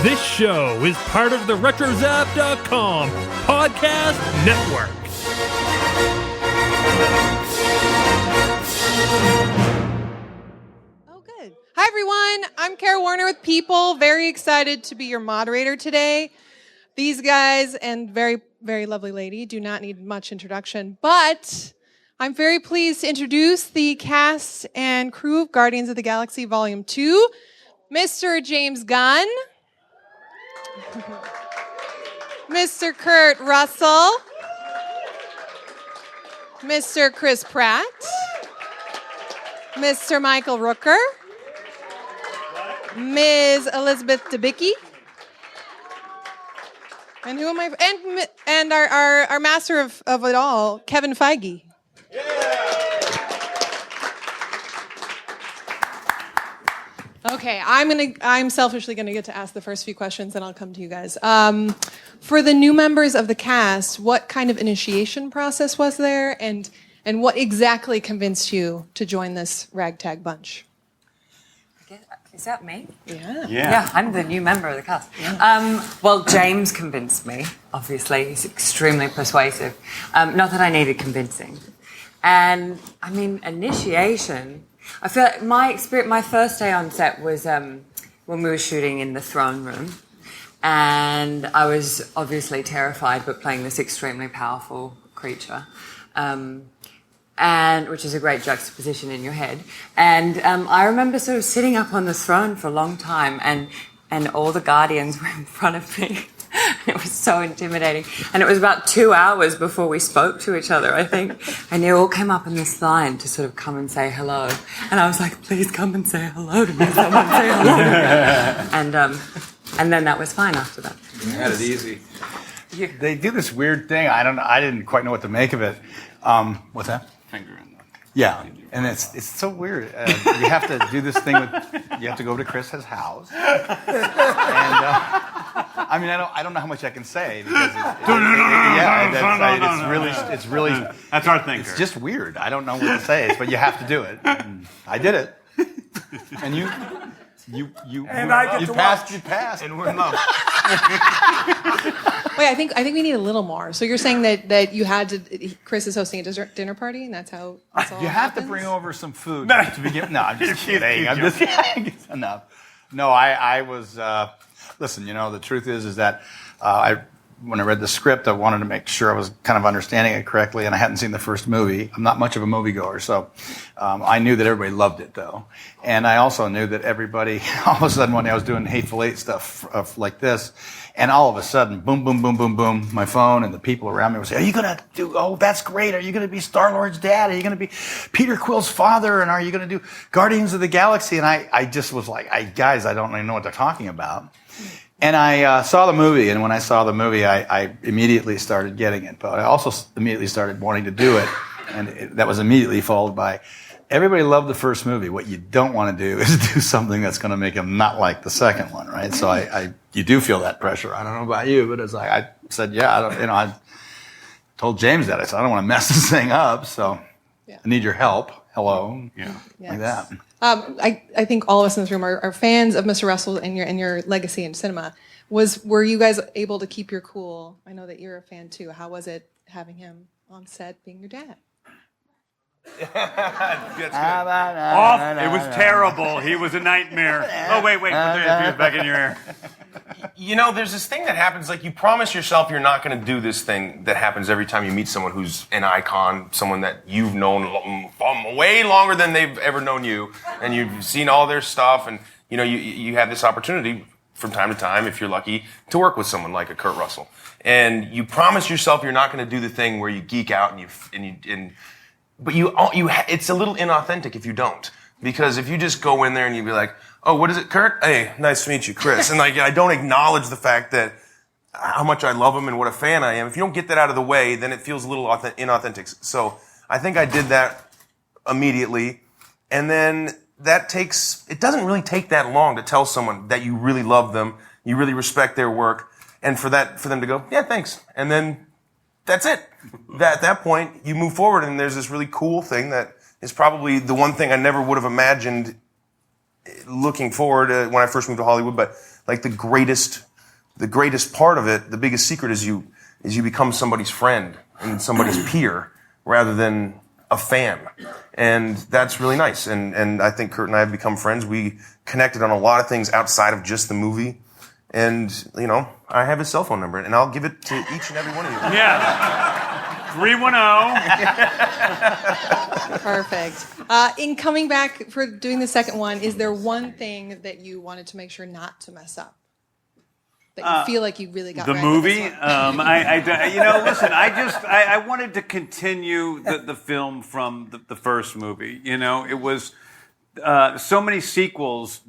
This show is part of the RetroZap.com podcast network. Oh, good. Hi, everyone. I'm Kara Warner with People. Very excited to be your moderator today. These guys and very, very lovely lady do not need much introduction, but I'm very pleased to introduce the cast and crew of Guardians of the Galaxy Volume 2, Mr. James Gunn, Mr. Kurt Russell, Mr. Chris Pratt, Mr. Michael Rooker, Ms. Elizabeth Debicki, and who am I? And our master of it all, Kevin Feige. Okay, I'm selfishly gonna get to ask the first few questions, and I'll come to you guys. For the new members of the cast, what kind of initiation process was there, and what exactly convinced you to join this ragtag bunch? Is that me? Yeah, I'm the new member of the cast. Yeah. Well, James convinced me, obviously. He's extremely persuasive. Not that I needed convincing. And, I mean, initiation... I feel like my first day on set was when we were shooting in the throne room. And I was obviously terrified, but playing this extremely powerful creature. And which is a great juxtaposition in your head. And I remember sort of sitting up on the throne for a long time, and all the Guardians were in front of me. It was so intimidating. And it was about 2 hours before we spoke to each other, I think. And they all came up in this line to sort of come and say hello. And I was like, please come and say hello to me. Someone say hello to me. And then that was fine after that. You had it easy. They do this weird thing. I didn't quite know what to make of it. What's that? Finger in the... Yeah, and it's so weird. You have to do this thing you have to go to Chris's house. And I mean, I don't know how much I can say because it's really That's our thinker. It's just weird. I don't know what to say, but you have to do it. And I did it, and you and I get you to passed, watch. you passed, And we're in love. Wait, I think we need a little more. So you're saying that you had to. Chris is hosting a dinner party, and that's how. That's all you have happens? to bring over some food No. to begin. No, I'm just kidding. I'm You're just enough. No, I was. Listen, the truth is that when I read the script, I wanted to make sure I was kind of understanding it correctly, and I hadn't seen the first movie. I'm not much of a moviegoer, so I knew that everybody loved it, though. And I also knew that everybody, all of a sudden, one day I was doing Hateful Eight stuff like this, and all of a sudden, boom, boom, boom, boom, boom, my phone and the people around me would say, are you going to do, oh, that's great. Are you going to be Star-Lord's dad? Are you going to be Peter Quill's father? And are you going to do Guardians of the Galaxy? And I just was like, guys, I don't even know what they're talking about. And I saw the movie, and when I saw the movie, I immediately started getting it. But I also immediately started wanting to do it, and that was immediately followed by, everybody loved the first movie. What you don't want to do is do something that's going to make them not like the second one, right? So you do feel that pressure. I don't know about you, but it's like I said, I told James that. I said, I don't want to mess this thing up, so I need your help. Hello, like that. I think all of us in this room are fans of Mr. Russell and your legacy in cinema. Were you guys able to keep your cool? I know that you're a fan too. How was it having him on set being your dad? That's good. Off. It was terrible. He was a nightmare. Oh, wait. Put the back in your ear. There's this thing that happens, like you promise yourself you're not going to do this thing that happens every time you meet someone who's an icon, someone that you've known way longer than they've ever known you, and you've seen all their stuff, and you have this opportunity from time to time, if you're lucky, to work with someone like a Kurt Russell. And you promise yourself you're not going to do the thing where you geek out but it's a little inauthentic if you don't. Because if you just go in there and you be like, oh, what is it, Kurt? Hey, nice to meet you, Chris. And I don't acknowledge the fact that how much I love him and what a fan I am. If you don't get that out of the way, then it feels a little inauthentic. So I think I did that immediately. And then it doesn't really take that long to tell someone that you really love them, you really respect their work, and for them to go, yeah, thanks. And then that's it. At that point, you move forward, and there's this really cool thing that is probably the one thing I never would have imagined looking forward when I first moved to Hollywood, but like the greatest part of it, the biggest secret is you become somebody's friend and somebody's peer rather than a fan. And that's really nice. And I think Kurt and I have become friends. We connected on a lot of things outside of just the movie. And, you know, I have his cell phone number, and I'll give it to each and every one of you. Yeah. 310. Perfect. In coming back for doing the second one, is there one thing that you wanted to make sure not to mess up? That you feel like you really got the right movie. with this one? Listen. I wanted to continue the film from the first movie. You know, it was so many sequels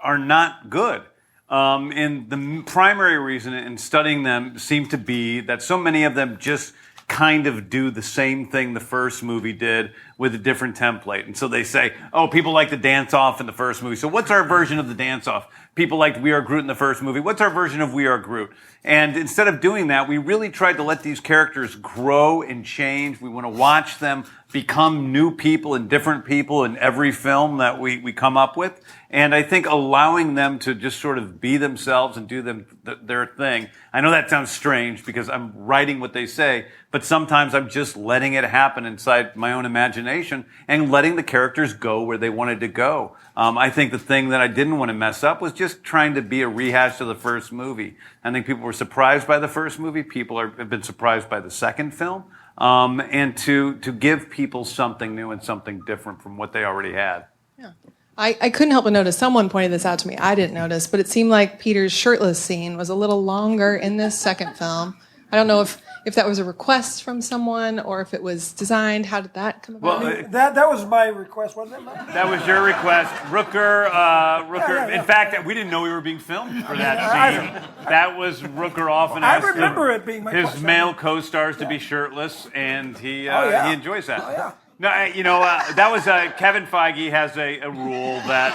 are not good. And the primary reason in studying them seemed to be that so many of them just kind of do the same thing the first movie did with a different template. And so they say, oh, people like the dance-off in the first movie. So what's our version of the dance-off? People liked We Are Groot in the first movie. What's our version of We Are Groot? And instead of doing that, we really tried to let these characters grow and change. We want to watch them become new people and different people in every film that we come up with. And I think allowing them to just sort of be themselves and do their thing. I know that sounds strange because I'm writing what they say, but sometimes I'm just letting it happen inside my own imagination and letting the characters go where they wanted to go. I think the thing that I didn't want to mess up was just trying to be a rehash of the first movie. I think people were surprised by the first movie. People have been surprised by the second film. And to give people something new and something different from what they already had. Yeah. I couldn't help but notice, someone pointed this out to me, I didn't notice, but it seemed like Peter's shirtless scene was a little longer in this second film. I don't know if that was a request from someone or if it was designed. How did that come about? Well, that was my request, wasn't it? That was your request. Rooker. Yeah. In fact, we didn't know we were being filmed for that scene. That was Rooker often I asked remember it being my his question. male co-stars to be shirtless, and he enjoys that. Oh, yeah. No, that was Kevin Feige has a rule that,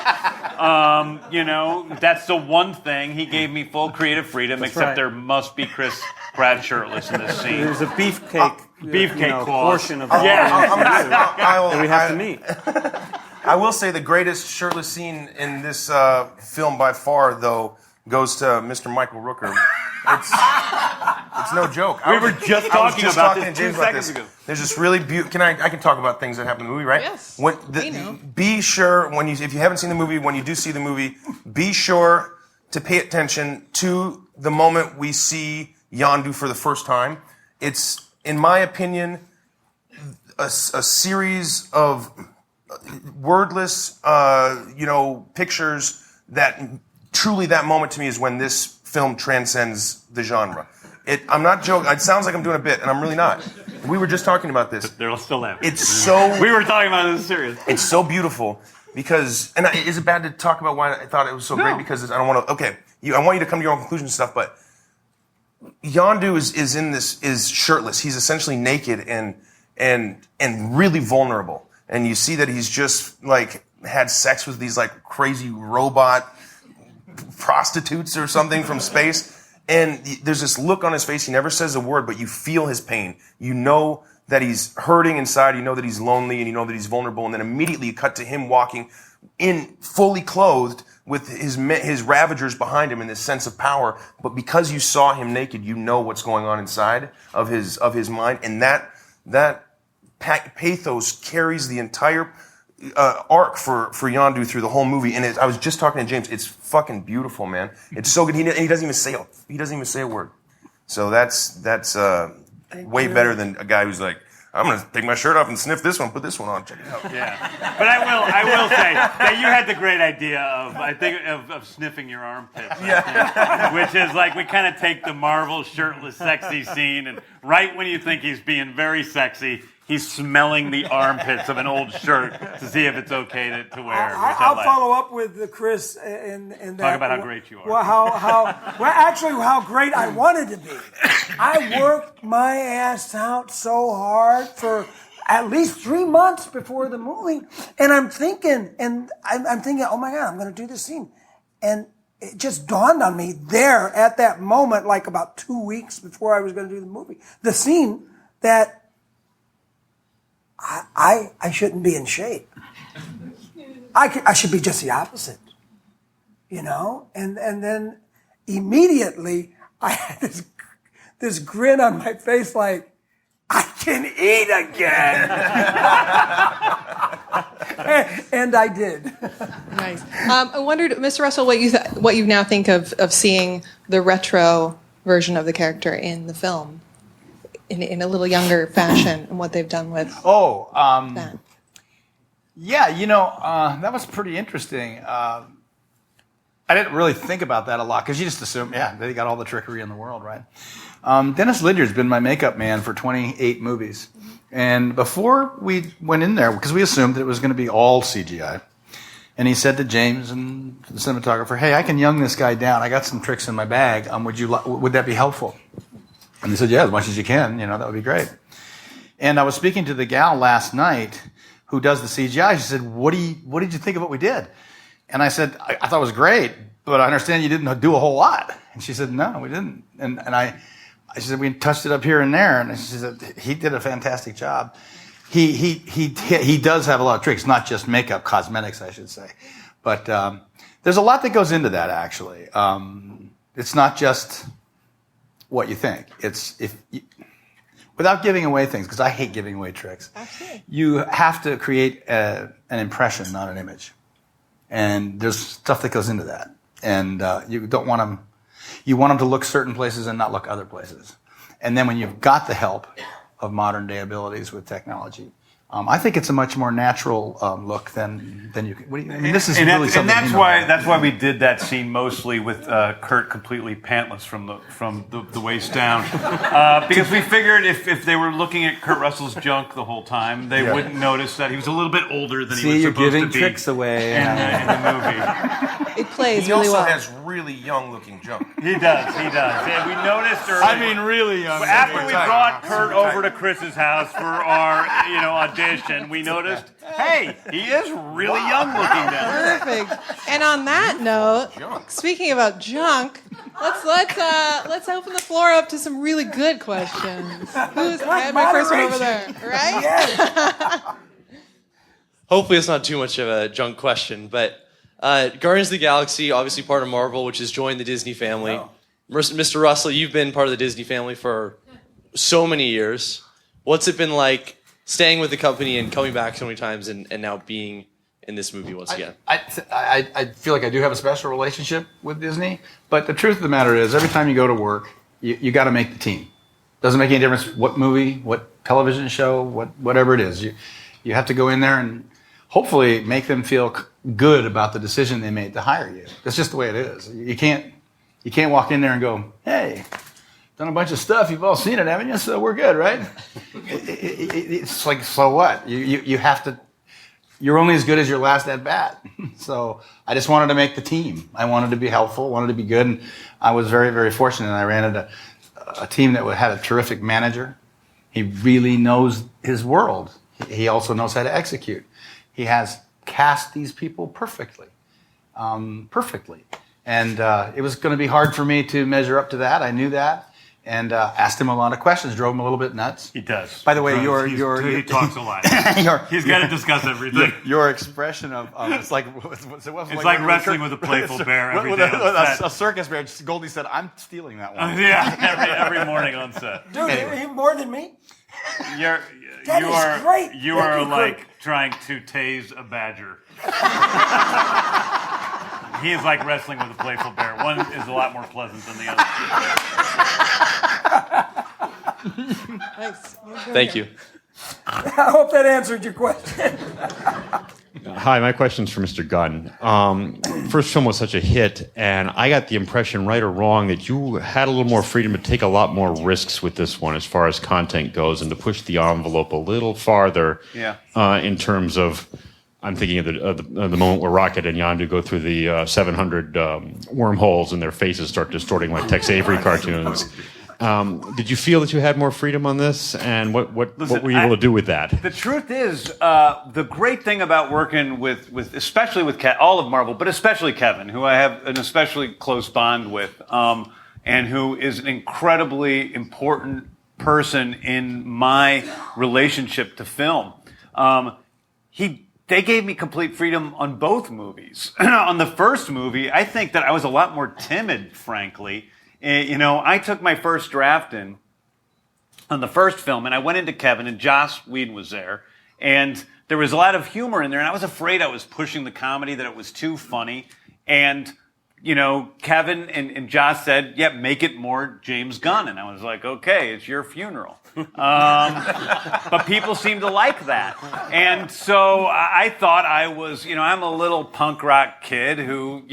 that's the one thing. He gave me full creative freedom, except right. there must be Chris Pratt shirtless in this scene. There's a beefcake clause. portion of that we have to meet. I will say the greatest shirtless scene in this film by far, though, goes to Mr. Michael Rooker. It's no joke. We were just talking about this 2 seconds ago. There's this really beautiful. I can talk about things that happen in the movie, right? Yes. We know. Be sure if you haven't seen the movie, when you do see the movie, be sure to pay attention to the moment we see Yondu for the first time. It's, in my opinion, a series of wordless, pictures that truly that moment to me is when this film transcends the genre. I'm not joking. It sounds like I'm doing a bit, and I'm really not. We were just talking about this. They're still laughing. It's so... We were talking about this serious. It's so beautiful because... And is it bad to talk about why I thought it was so great? Because I don't want to... Okay, I want you to come to your own conclusion and stuff, but Yondu is shirtless. He's essentially naked and really vulnerable. And you see that he's just, had sex with these, crazy robot prostitutes or something from space. And there's this look on his face. He never says a word, but you feel his pain. You know that he's hurting inside. You know that he's lonely, and you know that he's vulnerable. And then immediately you cut to him walking in fully clothed with his ravagers behind him in this sense of power. But because you saw him naked, you know what's going on inside of his mind. And that pathos carries the entire arc for Yondu through the whole movie. And I was just talking to James. It's fucking beautiful, man. It's so good. He doesn't even say a word. So that's way better than a guy who's like, I'm going to take my shirt off and sniff this one, put this one on, check it out. Yeah. But I will say that you had the great idea of sniffing your armpits. Yeah. Which is we kind of take the Marvel shirtless sexy scene, and right when you think he's being very sexy, he's smelling the armpits of an old shirt to see if it's okay to wear. I'll follow up with Chris in that. Talk about how great you are. Well, how great I wanted to be. I worked my ass out so hard for at least 3 months before the movie, and I'm thinking, oh my God, I'm going to do this scene, and it just dawned on me there at that moment, about 2 weeks before I was going to do the movie, the scene that I shouldn't be in shape. I should be just the opposite, and then immediately I had this grin on my face like, I can eat again. And I did. Nice. I wondered, Mr. Russell, what you now think of seeing the retro version of the character in the film in a little younger fashion and what they've done with that. Yeah, that was pretty interesting. I didn't really think about that a lot because you just assume, they got all the trickery in the world, right? Dennis Lidger's been my makeup man for 28 movies. And before we went in there, because we assumed that it was going to be all CGI, and he said to James and the cinematographer, hey, I can young this guy down. I got some tricks in my bag. Would that be helpful? And they said, yeah, as much as you can. That would be great. And I was speaking to the gal last night who does the CGI. She said, what did you think of what we did? And I said, I thought it was great, but I understand you didn't do a whole lot. And she said, no, we didn't. And she said, we touched it up here and there. And she said, he did a fantastic job. He does have a lot of tricks, not just makeup, cosmetics, I should say. But there's a lot that goes into that, actually. It's not just what you think. Without giving away things, because I hate giving away tricks, you have to create an impression, not an image. And there's stuff that goes into that. And you don't want them, you want them to look certain places and not look other places. And then when you've got the help of modern day abilities with technology, I think it's a much more natural look than you can. This is really something. And that's why we did that scene mostly with Kurt completely pantless from the waist down, because we figured if they were looking at Kurt Russell's junk the whole time, they wouldn't notice that he was a little bit older than he was supposed to be. You're giving tricks away in the movie. It plays he really well. He also has really young-looking junk. He does. Yeah, we noticed earlier. I mean, really young. After we brought Kurt over to Chris's house for our, audition, we noticed, hey, he is really young looking now. Perfect. And on that note, speaking about junk, let's open the floor up to some really good questions. I had my first one over there, right? Yes. Hopefully it's not too much of a junk question, but Guardians of the Galaxy, obviously part of Marvel, which has joined the Disney family. Oh. Mr. Russell, you've been part of the Disney family for so many years. What's it been like staying with the company and coming back so many times and now being in this movie once again? I feel like I do have a special relationship with Disney, but the truth of the matter is every time you go to work, you got to make the team. Doesn't make any difference what movie, what television show, whatever it is. You have to go in there and hopefully make them feel good about the decision they made to hire you. That's just the way it is. You can't walk in there and go, hey, done a bunch of stuff. You've all seen it, haven't you? So we're good, right? It's like, so what? You have to. You're only as good as your last at bat. So I just wanted to make the team. I wanted to be helpful. Wanted to be good. And I was very, very fortunate. I ran into a team that had a terrific manager. He really knows his world. He also knows how to execute. He has cast these people perfectly. And it was going to be hard for me to measure up to that. I knew that. And asked him a lot of questions, drove him a little bit nuts. He does. By the way, he talks a lot. He's got to discuss everything. Your expression of it's like wrestling with a playful bear every day. A circus bear. Goldie said, "I'm stealing that one." Every morning on set. Dude, anyway. More than me? You are like trying to tase a badger. He is like wrestling with a playful bear. One is a lot more pleasant than the other. Nice. Thank you. I hope that answered your question. Hi, my question's for Mr. Gunn. First film was such a hit, and I got the impression, right or wrong, that you had a little more freedom to take a lot more risks with this one as far as content goes and to push the envelope a little farther in terms of, I'm thinking of the moment where Rocket and Yondu go through the 700 wormholes and their faces start distorting like Tex Avery cartoons. Did you feel that you had more freedom on this, and what were you able to do with that? The truth is, the great thing about working with especially with all of Marvel, but especially Kevin, who I have an especially close bond with, and who is an incredibly important person in my relationship to film. He they gave me complete freedom on both movies. On the first movie, I think that I was a lot more timid, frankly. I took my first draft in on the first film, and I went into Kevin, and Joss Whedon was there, and there was a lot of humor in there, and I was afraid I was pushing the comedy, that it was too funny, and Kevin and Joss said, yeah, make it more James Gunn. And I was like, okay, it's your funeral. But people seem to like that. And so I thought I was, I'm a little punk rock kid who,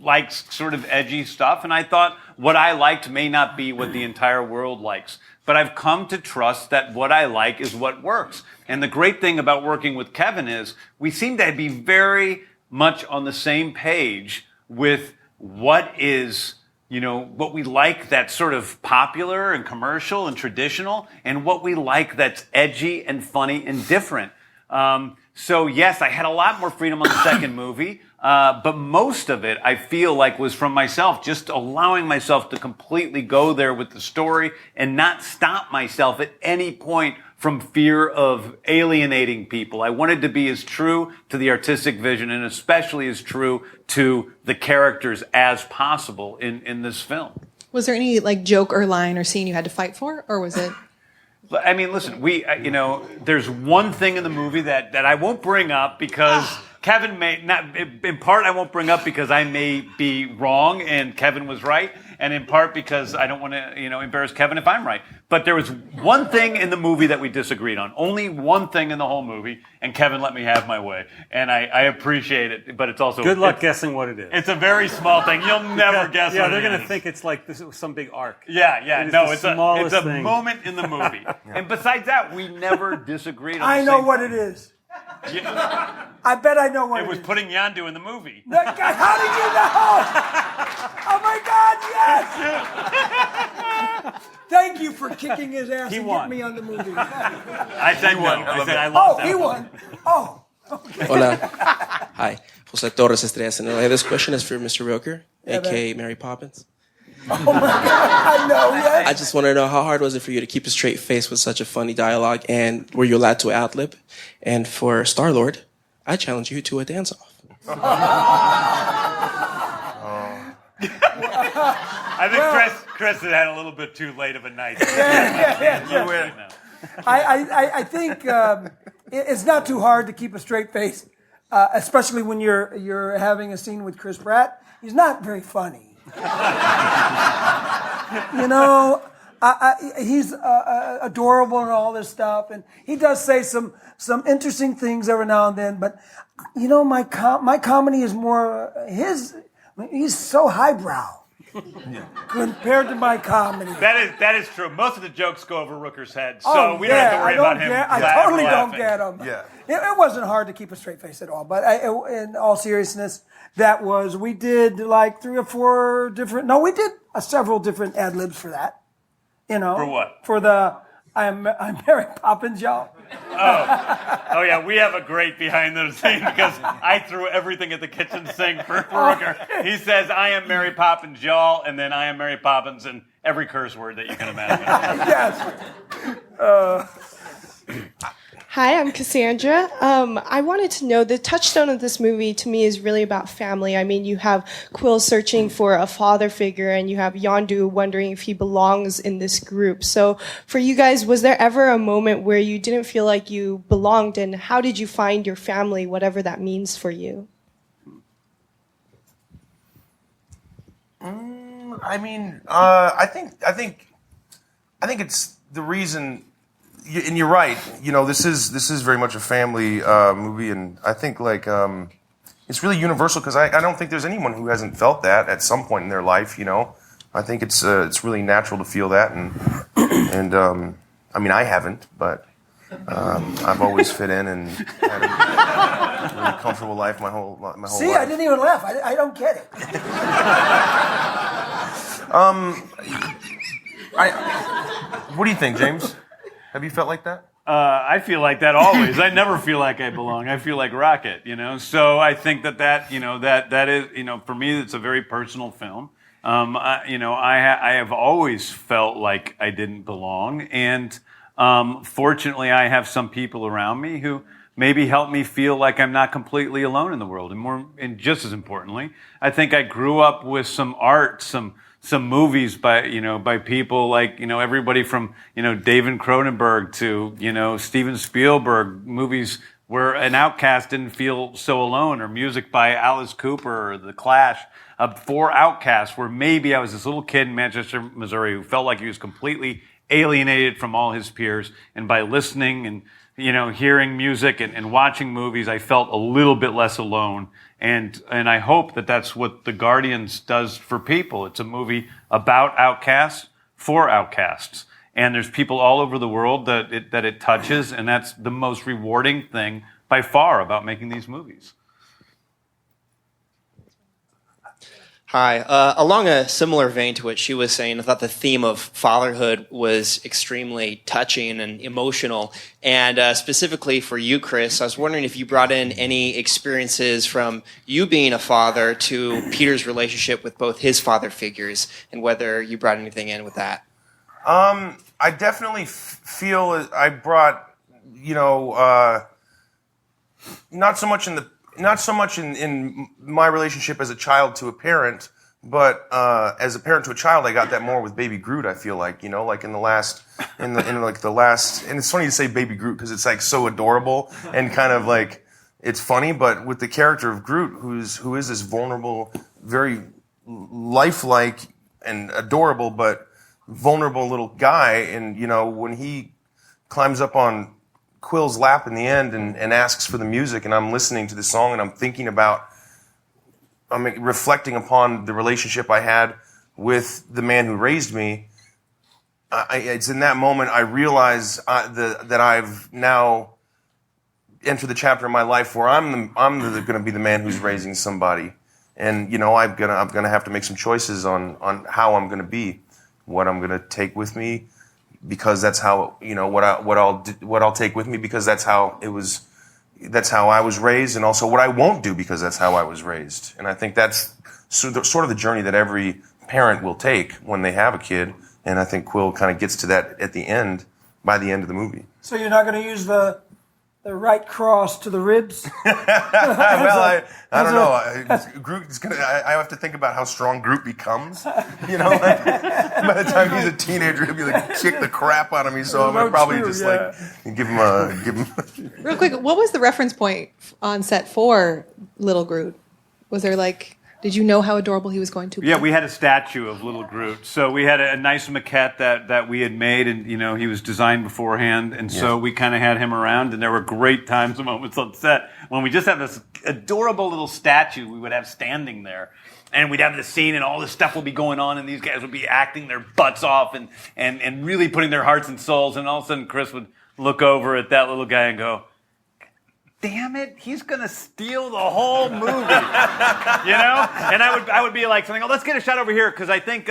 likes sort of edgy stuff. And I thought what I liked may not be what the entire world likes. But I've come to trust that what I like is what works. And the great thing about working with Kevin is we seem to be very much on the same page with what is, what we like that's sort of popular and commercial and traditional, and what we like that's edgy and funny and different. So yes, I had a lot more freedom on the second movie, but most of it I feel like was from myself, just allowing myself to completely go there with the story and not stop myself at any point from fear of alienating people. I wanted to be as true to the artistic vision and especially as true to the characters as possible in this film. Was there any joke or line or scene you had to fight for, or was it? I mean, listen, there's one thing in the movie that I won't bring up because Kevin may not, in part I won't bring up because I may be wrong and Kevin was right, and in part because I don't want to, embarrass Kevin if I'm right. But there was one thing in the movie that we disagreed on. Only one thing in the whole movie, and Kevin let me have my way. And I appreciate it, but it's also... Good luck guessing what it is. It's a very small thing. You'll never guess what it is. Yeah, they're going to think it's like this is some big arc. Yeah. No, it's a thing. moment in the movie. And besides that, we never disagreed on I know what it is. Yeah. I bet I know what it is. It was putting Yondu in the movie. How did you know? Oh my God, yes! Thank you for kicking his ass and getting me on the movie. I said no. I said I Oh, lost that he one. won. Oh. Okay. Hola. Hi. Jose Torres Estrella Sinaloa. This question is for Mr. Rooker, a.k.a. Mary Poppins. Oh my God, I know, yes. I just want to know, how hard was it for you to keep a straight face with such a funny dialogue, and were you allowed to ad-lib? And for Star-Lord, I challenge you to a dance-off. I think Chris had a little bit too late of a night. Yeah. I think it's not too hard to keep a straight face, especially when you're having a scene with Chris Pratt. He's not very funny. He's adorable and all this stuff, and he does say some interesting things every now and then. But my comedy is more his. He's so highbrow compared to my comedy. That is true. Most of the jokes go over Rooker's head, so we don't have to worry about him. I totally don't get him. Yeah, it wasn't hard to keep a straight face at all. But in all seriousness, we did like 3 or 4 different. No, we did several different ad libs for that. For what? For the I'm Mary Poppins, y'all. Oh yeah, we have a great behind the scenes because I threw everything at the kitchen sink for Rooker. He says, I am Mary Poppins, y'all, and then I am Mary Poppins, and every curse word that you can imagine. Yes. Hi, I'm Cassandra. I wanted to know, the touchstone of this movie to me is really about family. I mean, you have Quill searching for a father figure, and you have Yondu wondering if he belongs in this group. So for you guys, was there ever a moment where you didn't feel like you belonged, and how did you find your family, whatever that means for you? I think it's the reason. And you're right. This is very much a family movie, and I think it's really universal because I don't think there's anyone who hasn't felt that at some point in their life. I think it's really natural to feel that, and I haven't, but I've always fit in and had a really comfortable life my whole life. See, I didn't even laugh. I don't get it. What do you think, James? Have you felt like that? I feel like that always. I never feel like I belong. I feel like Rocket, So I think that is, for me, it's a very personal film. I have always felt like I didn't belong, and fortunately, I have some people around me who maybe help me feel like I'm not completely alone in the world. And just as importantly, I think I grew up with some art, some movies by people like, everybody from, David Cronenberg to, Steven Spielberg, movies where an outcast didn't feel so alone, or music by Alice Cooper or The Clash, for outcasts, where maybe I was this little kid in Manchester, Missouri, who felt like he was completely alienated from all his peers. And by listening and, hearing music and watching movies, I felt a little bit less alone. And I hope that that's what The Guardians does for people. It's a movie about outcasts for outcasts. And there's people all over the world that it touches, and that's the most rewarding thing by far about making these movies. Hi. Along a similar vein to what she was saying, I thought the theme of fatherhood was extremely touching and emotional. And specifically for you, Chris, I was wondering if you brought in any experiences from you being a father to Peter's relationship with both his father figures, and whether you brought anything in with that. I definitely feel I brought, not so much in my relationship as a child to a parent, but as a parent to a child, I got that more with Baby Groot. I feel like, like in the last, and it's funny to say Baby Groot because it's like so adorable and kind of like it's funny, but with the character of Groot, who is this vulnerable, very lifelike and adorable, but vulnerable little guy, and when he climbs up on Quill's lap in the end and asks for the music, and I'm listening to the song and I'm reflecting upon the relationship I had with the man who raised me. It's in that moment I realize that I've now entered the chapter in my life where I'm going to be the man who's raising somebody, and I'm gonna have to make some choices on how I'm going to be, what I'm going to take with me, because that's how, what I'll take with me, because that's how I was raised, and also what I won't do because that's how I was raised. And I think that's sort of the journey that every parent will take when they have a kid. And I think Quill kind of gets to that by the end of the movie. So you're not going to use the right cross to the ribs? Well, I don't know. Groot is gonna. I have to think about how strong Groot becomes. By the time he's a teenager, he'll be like kick the crap out of me. So I'm gonna probably give him. Real quick, what was the reference point on set for Little Groot? Was there did you know how adorable he was going to be? Yeah, we had a statue of Little Groot. So we had a nice maquette that we had made, and he was designed beforehand, and so we kind of had him around, and there were great times and moments on set when we just have this adorable little statue we would have standing there. And we'd have the scene, and all this stuff would be going on, and these guys would be acting their butts off and really putting their hearts and souls, and all of a sudden Chris would look over at that little guy and go, damn it, he's gonna steal the whole movie, And I would be like something. Oh, let's get a shot over here because I think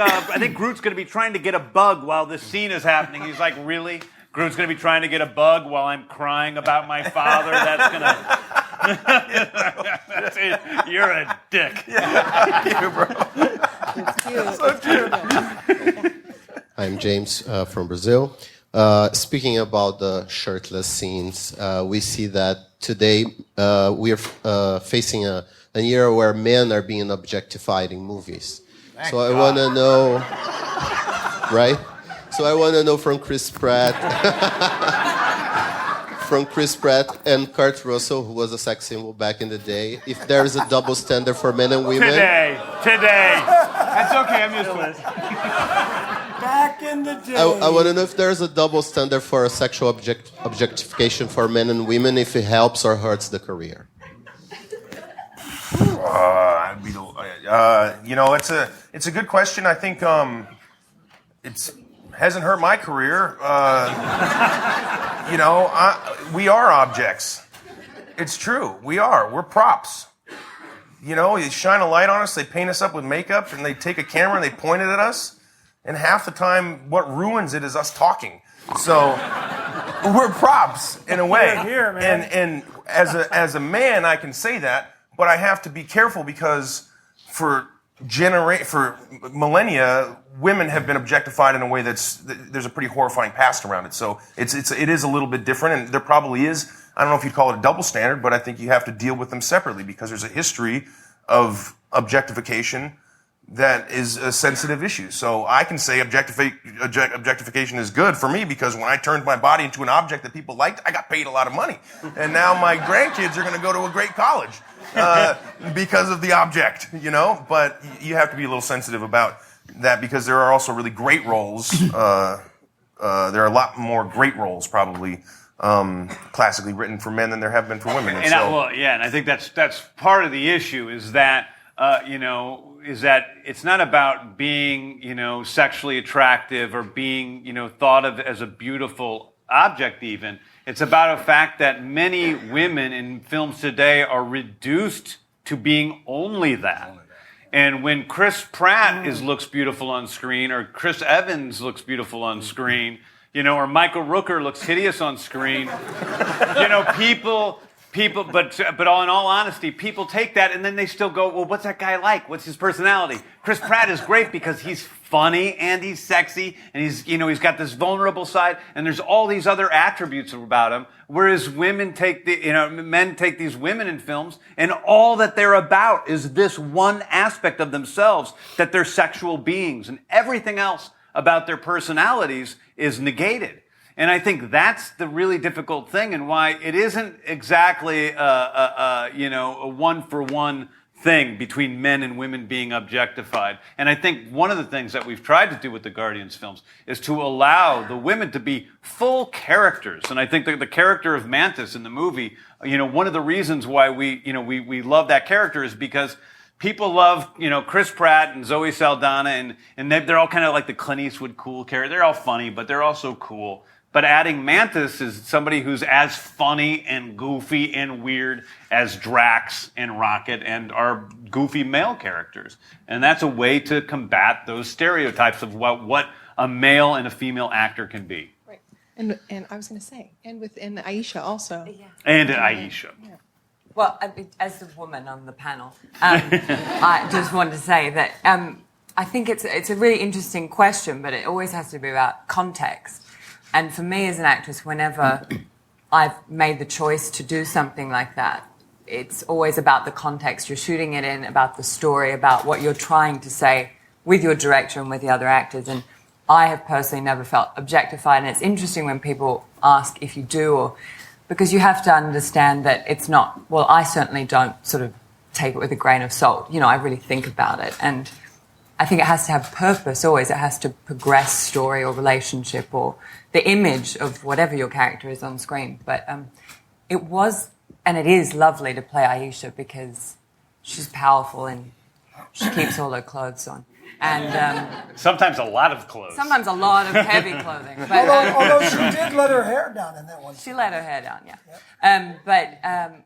Groot's gonna be trying to get a bug while this scene is happening. He's like, really? Groot's gonna be trying to get a bug while I'm crying about my father? That's gonna. You're a dick. Yeah, you, bro. It's cute. So cute. I'm James from Brazil. Speaking about the shirtless scenes, we see that today we are facing an era where men are being objectified in movies. So I want to know, right? So I want to know from Chris Pratt, and Kurt Russell, who was a sex symbol back in the day, if there is a double standard for men and women. Today. That's okay, I'm used to it. Back in the day. I want to know if there's a double standard for a sexual objectification for men and women, if it helps or hurts the career. It's a good question. I think it hasn't hurt my career. We are objects. It's true. We are. We're props. You shine a light on us, they paint us up with makeup, and they take a camera and they point it at us. And half the time, what ruins it is us talking. So we're props in a way. Here, man. And as a man, I can say that, but I have to be careful because for for millennia, women have been objectified in a way there's a pretty horrifying past around it. So it is a little bit different, and there probably is, I don't know if you'd call it a double standard, but I think you have to deal with them separately because there's a history of objectification that is a sensitive issue. So I can say objectification is good for me because when I turned my body into an object that people liked, I got paid a lot of money. And now my grandkids are going to go to a great college because of the object, you know? But you have to be a little sensitive about that because there are also really great roles. There are a lot more great roles probably classically written for men than there have been for women. And I think that's part of the issue is that is that it's not about being, sexually attractive or being, thought of as a beautiful object even. It's about a fact that many women in films today are reduced to being only that. And when Chris Pratt looks beautiful on screen, or Chris Evans looks beautiful on screen, or Michael Rooker looks hideous on screen, people, but in all honesty, people take that and then they still go, well, what's that guy like? What's his personality? Chris Pratt is great because he's funny and he's sexy and he's got this vulnerable side and there's all these other attributes about him. Whereas men take these women in films and all that they're about is this one aspect of themselves, that they're sexual beings, and everything else about their personalities is negated. And I think that's the really difficult thing, and why it isn't exactly a one-for-one thing between men and women being objectified. And I think one of the things that we've tried to do with the Guardians films is to allow the women to be full characters. And I think that the character of Mantis in the movie, one of the reasons why we love that character is because people love, Chris Pratt and Zoe Saldana, and they're all kind of like the Clint Eastwood cool character. They're all funny, but they're also cool. But adding Mantis is somebody who's as funny and goofy and weird as Drax and Rocket and our goofy male characters. And that's a way to combat those stereotypes of what a male and a female actor can be. Right. And I was going to say, and within Aisha also. Yeah. And Aisha. Yeah. Well, as the woman on the panel, I just wanted to say that I think it's a really interesting question, but it always has to be about context. And for me as an actress, whenever I've made the choice to do something like that, it's always about the context you're shooting it in, about the story, about what you're trying to say with your director and with the other actors. And I have personally never felt objectified. And it's interesting when people ask if you do, because you have to understand that it's not, well, I certainly don't sort of take it with a grain of salt. I really think about it. And I think it has to have purpose always. It has to progress story or relationship or the image of whatever your character is on screen. But it was, and it is lovely to play Aisha because she's powerful and she keeps all her clothes on. And sometimes a lot of clothes. Sometimes a lot of heavy clothing. But, although she did let her hair down in that one. She let her hair down, yeah. Yep.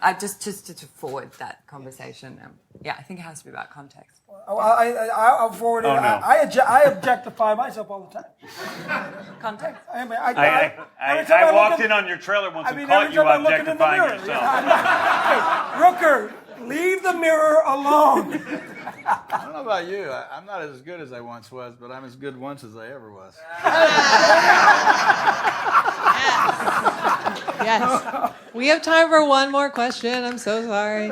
I just to forward that conversation. I think it has to be about context. I'll forward it. Oh, no. I objectify myself all the time. Context. I walked in on your trailer once and caught you objectifying yourself. Rooker, leave the mirror alone. I don't know about you. I'm not as good as I once was, but I'm as good once as I ever was. Yes. We have time for one more question. I'm so sorry.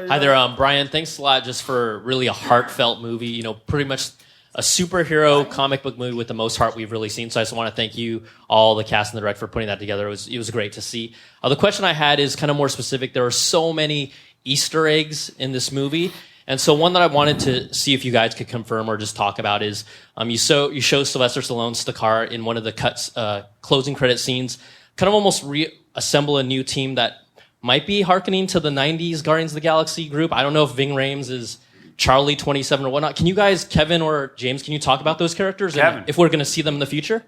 Hi there, Brian. Thanks a lot just for really a heartfelt movie. Pretty much a superhero comic book movie with the most heart we've really seen. So I just want to thank you, all the cast and the director, for putting that together. It was great to see. The question I had is kind of more specific. There are so many Easter eggs in this movie. And so one that I wanted to see if you guys could confirm or just talk about is you show Sylvester Stallone's Stakar in one of the closing credit scenes, kind of almost reassemble a new team that might be hearkening to the 90s Guardians of the Galaxy group. I don't know if Ving Rhames is Charlie 27 or whatnot. Can you guys, Kevin or James, can you talk about those characters and if we're going to see them in the future?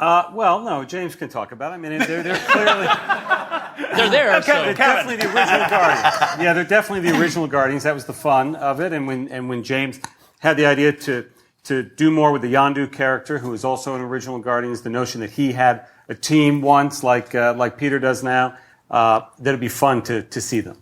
No, James can talk about it. I mean, they're clearly... They're there. They're definitely the original Guardians. Yeah, they're definitely the original Guardians. That was the fun of it. And when James had the idea to do more with the Yondu character, who is also an original Guardians, the notion that he had a team once, like Peter does now, that'd be fun to see them.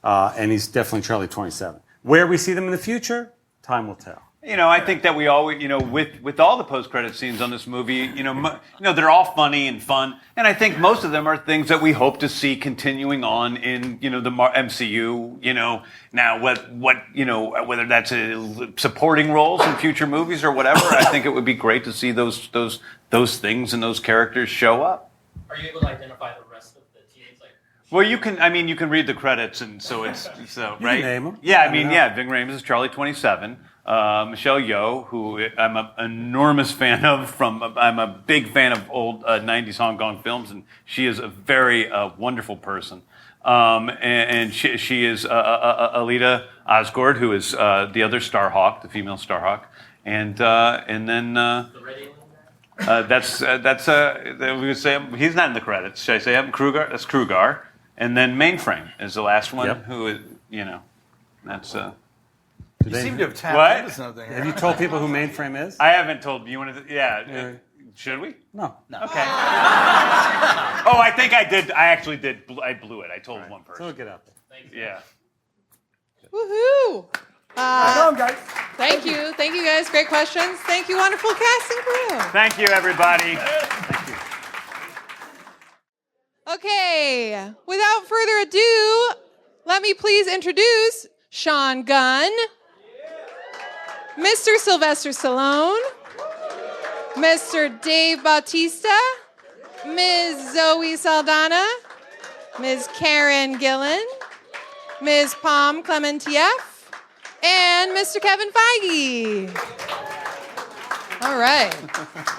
And he's definitely Charlie 27. Where we see them in the future, time will tell. I think that we always, with all the post-credit scenes on this movie, they're all funny and fun, and I think most of them are things that we hope to see continuing on in, the MCU. Now whether that's supporting roles in future movies or whatever, I think it would be great to see those things and those characters show up. Are you able to identify the rest of the teams? Well, you can read the credits, and so it's right. Can name them. Yeah, Ving Rhames is Charlie 27. Michelle Yeoh, who I'm an enormous fan of. I'm a big fan of old 90s Hong Kong films, and she is a very wonderful person. And she is Alita Osgood, who is the other Starhawk, the female Starhawk, and then that's we would say he's not in the credits. Should I say him? Kruger? That's Krugar, and then Mainframe is the last one. Yep. Who is that's. You seem to have tapped into something. Have you told people who Mainframe is? I haven't told you. Yeah. Should we? No. Okay. I think I did. I actually did. I blew it. I told one person. So we'll get out there. Thank you. Yeah. Woohoo! Come on, guys. Thank you guys. Great questions. Thank you, wonderful cast and crew. Thank you, everybody. Okay, without further ado, let me please introduce Sean Gunn, Mr. Sylvester Stallone, Mr. Dave Bautista, Ms. Zoe Saldana, Ms. Karen Gillan, Ms. Palm Clementieff, and Mr. Kevin Feige. All right.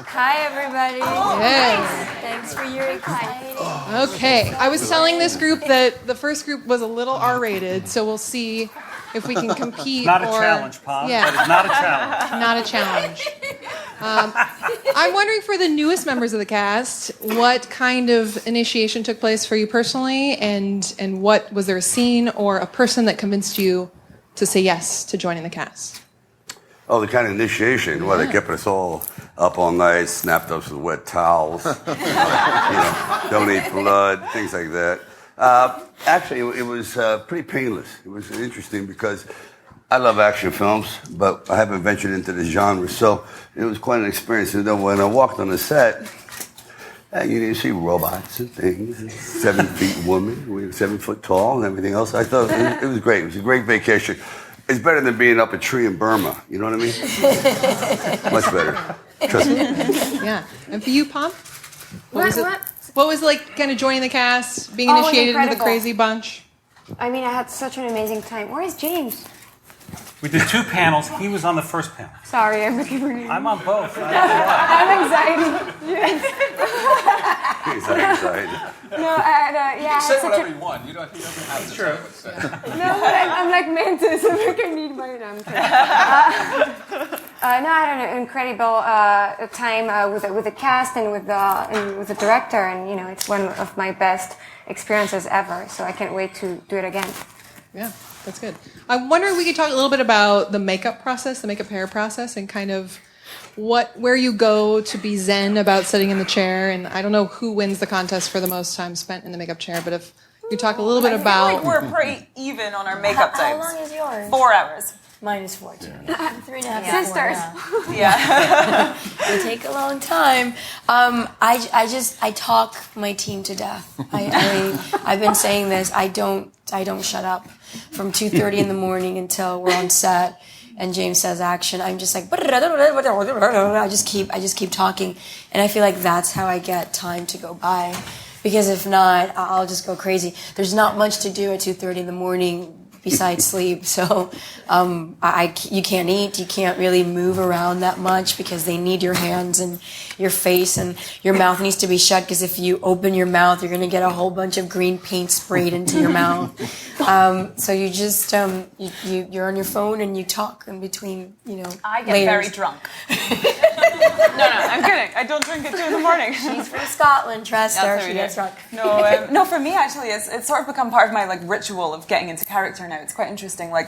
Hi, everybody. Yes. Thanks for your exciting. Okay, I was telling this group that the first group was a little R-rated, so we'll see if we can compete. Not a challenge, Pop. Yeah. That is not a challenge. Not a challenge. I'm wondering for the newest members of the cast, what kind of initiation took place for you personally, and what was there a scene or a person that convinced you to say yes to joining the cast? Oh, the kind of initiation. Well, they kept us all up all night, snapped us with wet towels, don't eat blood, things like that. Actually, it was pretty painless. It was interesting because I love action films, but I haven't ventured into this genre, so it was quite an experience. And then when I walked on the set, you didn't see robots and things, 7 feet woman, we were 7 foot tall and everything else. I thought it was great. It was a great vacation. It's better than being up a tree in Burma. You know what I mean? Much better. Trust me. Yeah. And for you, Pom? What was it like kind of joining the cast, being initiated into the crazy bunch? I mean, I had such an amazing time. Where is James? We did 2 panels. He was on the first panel. Sorry, I'm looking for you. I'm on both. I have anxiety. He's anxiety. No, I You say whatever you want. You don't have to say what's said. No, but I'm like Mantis. I'm like, I need my... No, I'm kidding. No, I had an incredible time with the cast and with the director, and it's one of my best experiences ever. So I can't wait to do it again. Yeah, that's good. I'm wondering if we could talk a little bit about the makeup process, the makeup hair process, and kind of where you go to be zen about sitting in the chair. And I don't know who wins the contest for the most time spent in the makeup chair, but if you talk a little bit about... I feel like we're pretty even on our makeup times. How long is yours? 4 hours. Mine is 4 too. 3.5 Sisters. Yeah. They take a long time. I talk my team to death. I've been saying this. I don't shut up from 2:30 in the morning until we're on set and James says action. I'm just like I just keep talking, and I feel like that's how I get time to go by, because if not, I'll just go crazy. There's not much to do at 2:30 in the morning besides sleep. So you can't eat, you can't really move around that much because they need your hands and your face, and your mouth needs to be shut because if you open your mouth, you're going to get a whole bunch of green paint sprayed into your mouth. So you just, you're on your phone and you talk in between, I get layers. very drunk. No, I'm kidding. I don't drink at 2 in the morning. She's from Scotland, trust her. She gets drunk. No, for me, actually, it's sort of become part of my ritual of getting into character now. It's quite interesting. I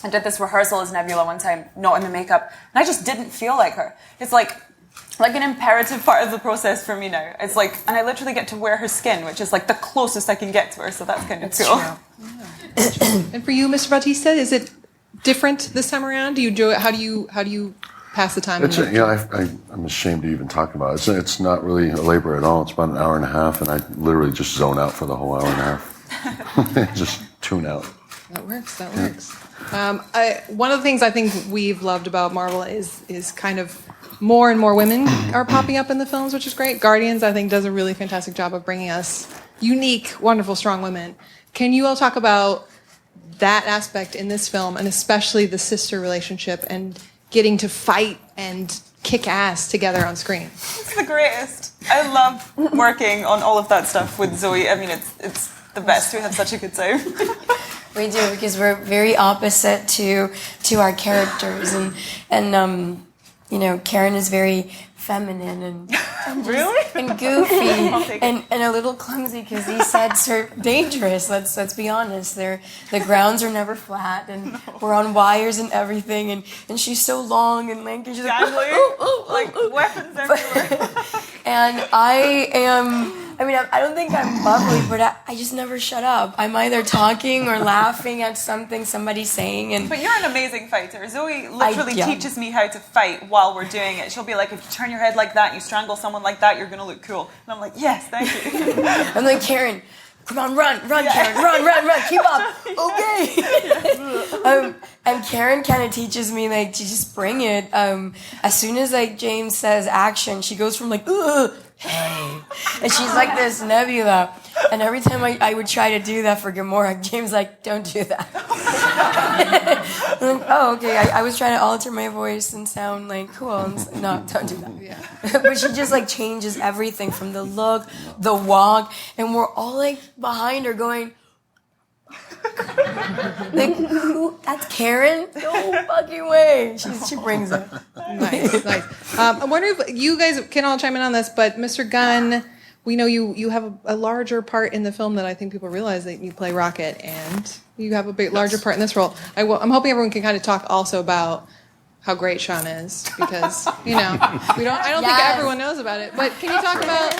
did this rehearsal as Nebula one time, not in the makeup, and I just didn't feel like her. It's like an imperative part of the process for me now. It's and I literally get to wear her skin, which is the closest I can get to her, so that's kind of cool. Yeah. And for you, Mr. Bautista, is it different this time around? Do you do it? How do you pass the time? I'm ashamed to even talk about it. It's not really a labor at all. It's about an hour and a half, and I literally just zone out for the whole hour and a half. Just tune out. That works. One of the things I think we've loved about Marvel is kind of more and more women are popping up in the films, which is great. Guardians, I think, does a really fantastic job of bringing us unique, wonderful, strong women. Can you all talk about that aspect in this film, and especially the sister relationship and getting to fight and kick ass together on screen? It's the greatest. I love working on all of that stuff with Zoe. I mean, it's the best. We have such a good time. We do, because we're very opposite to our characters, and Karen is very feminine and really? And goofy and a little clumsy because these sets are dangerous. Let's be honest. The grounds are never flat, and we're on wires and everything. And she's so long and lanky. She's like weapons everywhere. And I am. I mean, I don't think I'm bubbly, but I just never shut up. I'm either talking or laughing at something somebody's saying. But you're an amazing fighter. Zoe literally teaches me how to fight while we're doing it. She'll be like, if you turn your head like that and you strangle someone like that, you're going to look cool. And I'm like, yes, thank you. I'm like, Karen, come on, run, Karen, run, keep up. Okay. And Karen kind of teaches me, like, to just bring it. As soon as, like, James says action, she goes from, like, ugh, hey. And she's like this Nebula. And every time I would try to do that for Gamora, James like, don't do that. I'm like, oh, okay. I was trying to alter my voice and sound like cool. And no, don't do that. Yeah. But she just like changes everything from the look, the walk, and we're all like behind her going, like, who? That's Karen? No fucking way. She brings it. Nice. I wonder if you guys can all chime in on this, but Mr. Gunn, we know you have a larger part in the film than I think people realize, that you play Rocket, and you have a larger part in this role. I'm hoping everyone can kind of talk also about how great Sean is, because I don't think everyone knows about it. But can you talk about?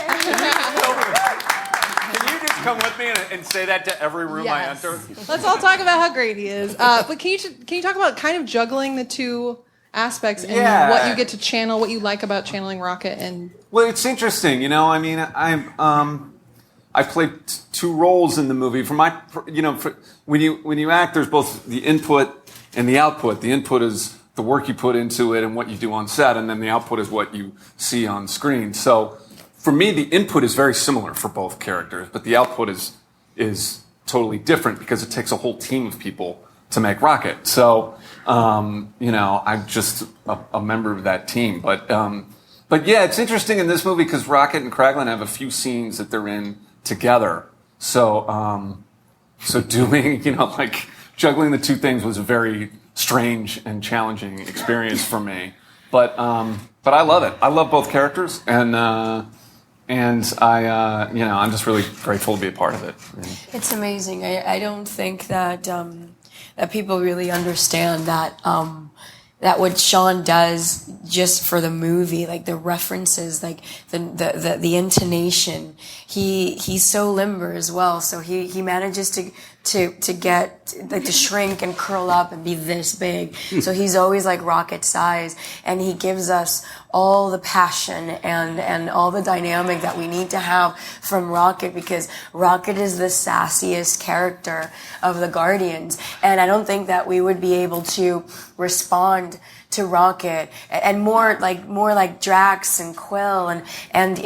Can you just come with me and say that to every room I enter? Let's all talk about how great he is. But can you talk about kind of juggling the two aspects and what you get to channel, what you like about channeling Rocket? And well, it's interesting, I mean, I played two roles in the movie. When you act, there's both the input and the output. The input is the work you put into it and what you do on set, and then the output is what you see on screen. So for me, the input is very similar for both characters, but the output is totally different because it takes a whole team of people to make Rocket. So, I'm just a member of that team. But yeah, it's interesting in this movie because Rocket and Kraglin have a few scenes that they're in together. So doing, juggling the two things was a very strange and challenging experience for me. But I love it. I love both characters, and I'm just really grateful to be a part of it. It's amazing. I don't think that that people really understand that that what Sean does just for the movie, like the references, like the intonation. He's so limber as well, so he manages to get like to shrink and curl up and be this big. So he's always like Rocket size, and he gives us all the passion and all the dynamic that we need to have from Rocket, because Rocket is the sassiest character of the Guardians, and I don't think that we would be able to respond to Rocket and more like Drax and Quill and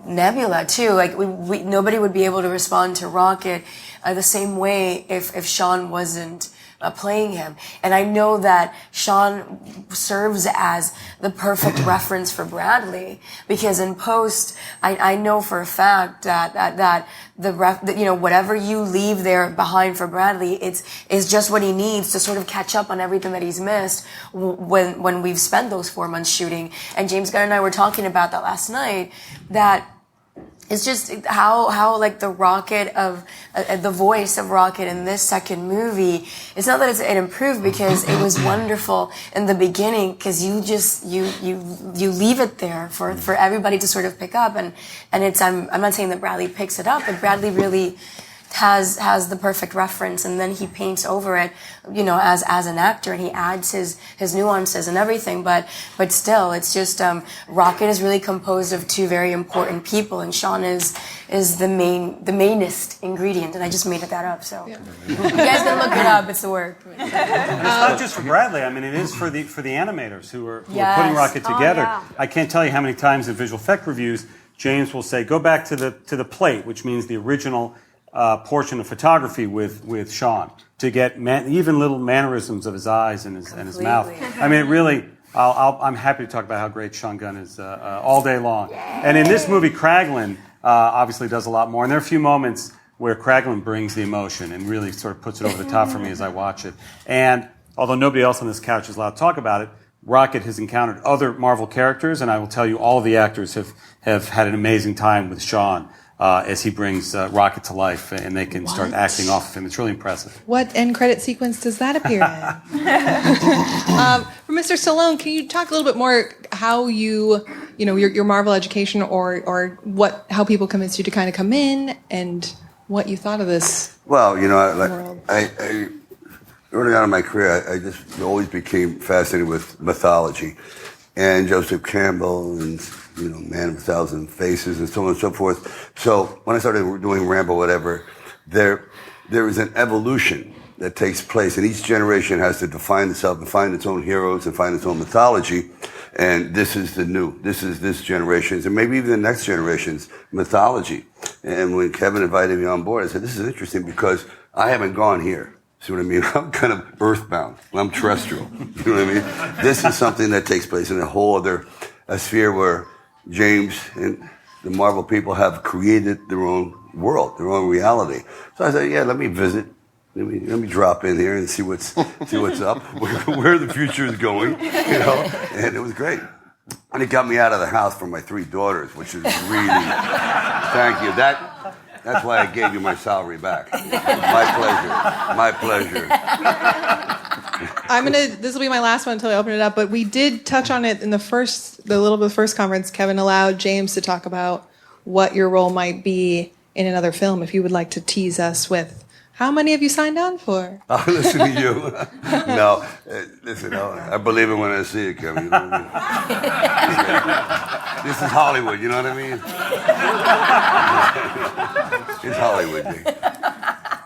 Nebula too. Like we nobody would be able to respond to Rocket the same way if Sean wasn't playing him. And I know that Sean serves as the perfect reference for Bradley, because in post, I know for a fact that whatever you leave there behind for Bradley, is just what he needs to sort of catch up on everything that he's missed when we've spent those 4 months shooting. And James Gunn and I were talking about that last night, that it's just how like the Rocket of the voice of Rocket in this second movie. It's not that it improved, because it was wonderful in the beginning, because you leave it there for everybody to sort of pick up, and it's I'm not saying that Bradley picks it up, but Bradley really has the perfect reference, and then he paints over it, as an actor, and he adds his nuances and everything. But still, it's just Rocket is really composed of two very important people, and Sean is the mainest ingredient, and I just made that up. So you guys can look it up; it's the word. It's not just for Bradley. I mean, it is for the animators who are putting Rocket Oh, together. yeah. I can't tell you how many times in visual effect reviews James will say, "Go back to the plate," which means the original portion of photography with Sean, to get even little mannerisms of his eyes and his mouth. I mean, it really. I'm happy to talk about how great Sean Gunn is all day long. And in this movie, Kraglin obviously does a lot more. And there are a few moments where Kraglin brings the emotion and really sort of puts it over the top for me as I watch it. And although nobody else on this couch is allowed to talk about it, Rocket has encountered other Marvel characters, and I will tell you all of the actors have had an amazing time with Sean as he brings Rocket to life, and they can start acting off of him. It's really impressive. What end credit sequence does that appear in? For Mr. Stallone, can you talk a little bit more how your Marvel education or how people convinced you to kind of come in and what you thought of this? Well, world? I early on in my career, I just always became fascinated with mythology, and Joseph Campbell and Man of a Thousand Faces and so on and so forth. So when I started doing Rambo, whatever, there is an evolution that takes place, and each generation has to define itself and find its own heroes and find its own mythology. And this is this generation's, and maybe even the next generation's mythology. And when Kevin invited me on board, I said, this is interesting because I haven't gone here. See what I mean? I'm kind of earthbound. I'm terrestrial. You know what I mean? This is something that takes place in a whole other sphere where James and the Marvel people have created their own world, their own reality. So I said, yeah, let me visit. Let me drop in here and see what's up, where the future is going, And it was great. And it got me out of the house for my 3 daughters, which is really, thank you. That's why I gave you my salary back. My pleasure. This will be my last one until I open it up, but we did touch on it in the little bit of the first conference. Kevin allowed James to talk about what your role might be in another film, if you would like to tease us with. How many have you signed on for? I'll listen to you. No, listen, I believe it when I see it, Kevin. You know what I mean? This is Hollywood, you know what I mean? It's Hollywood, Nick.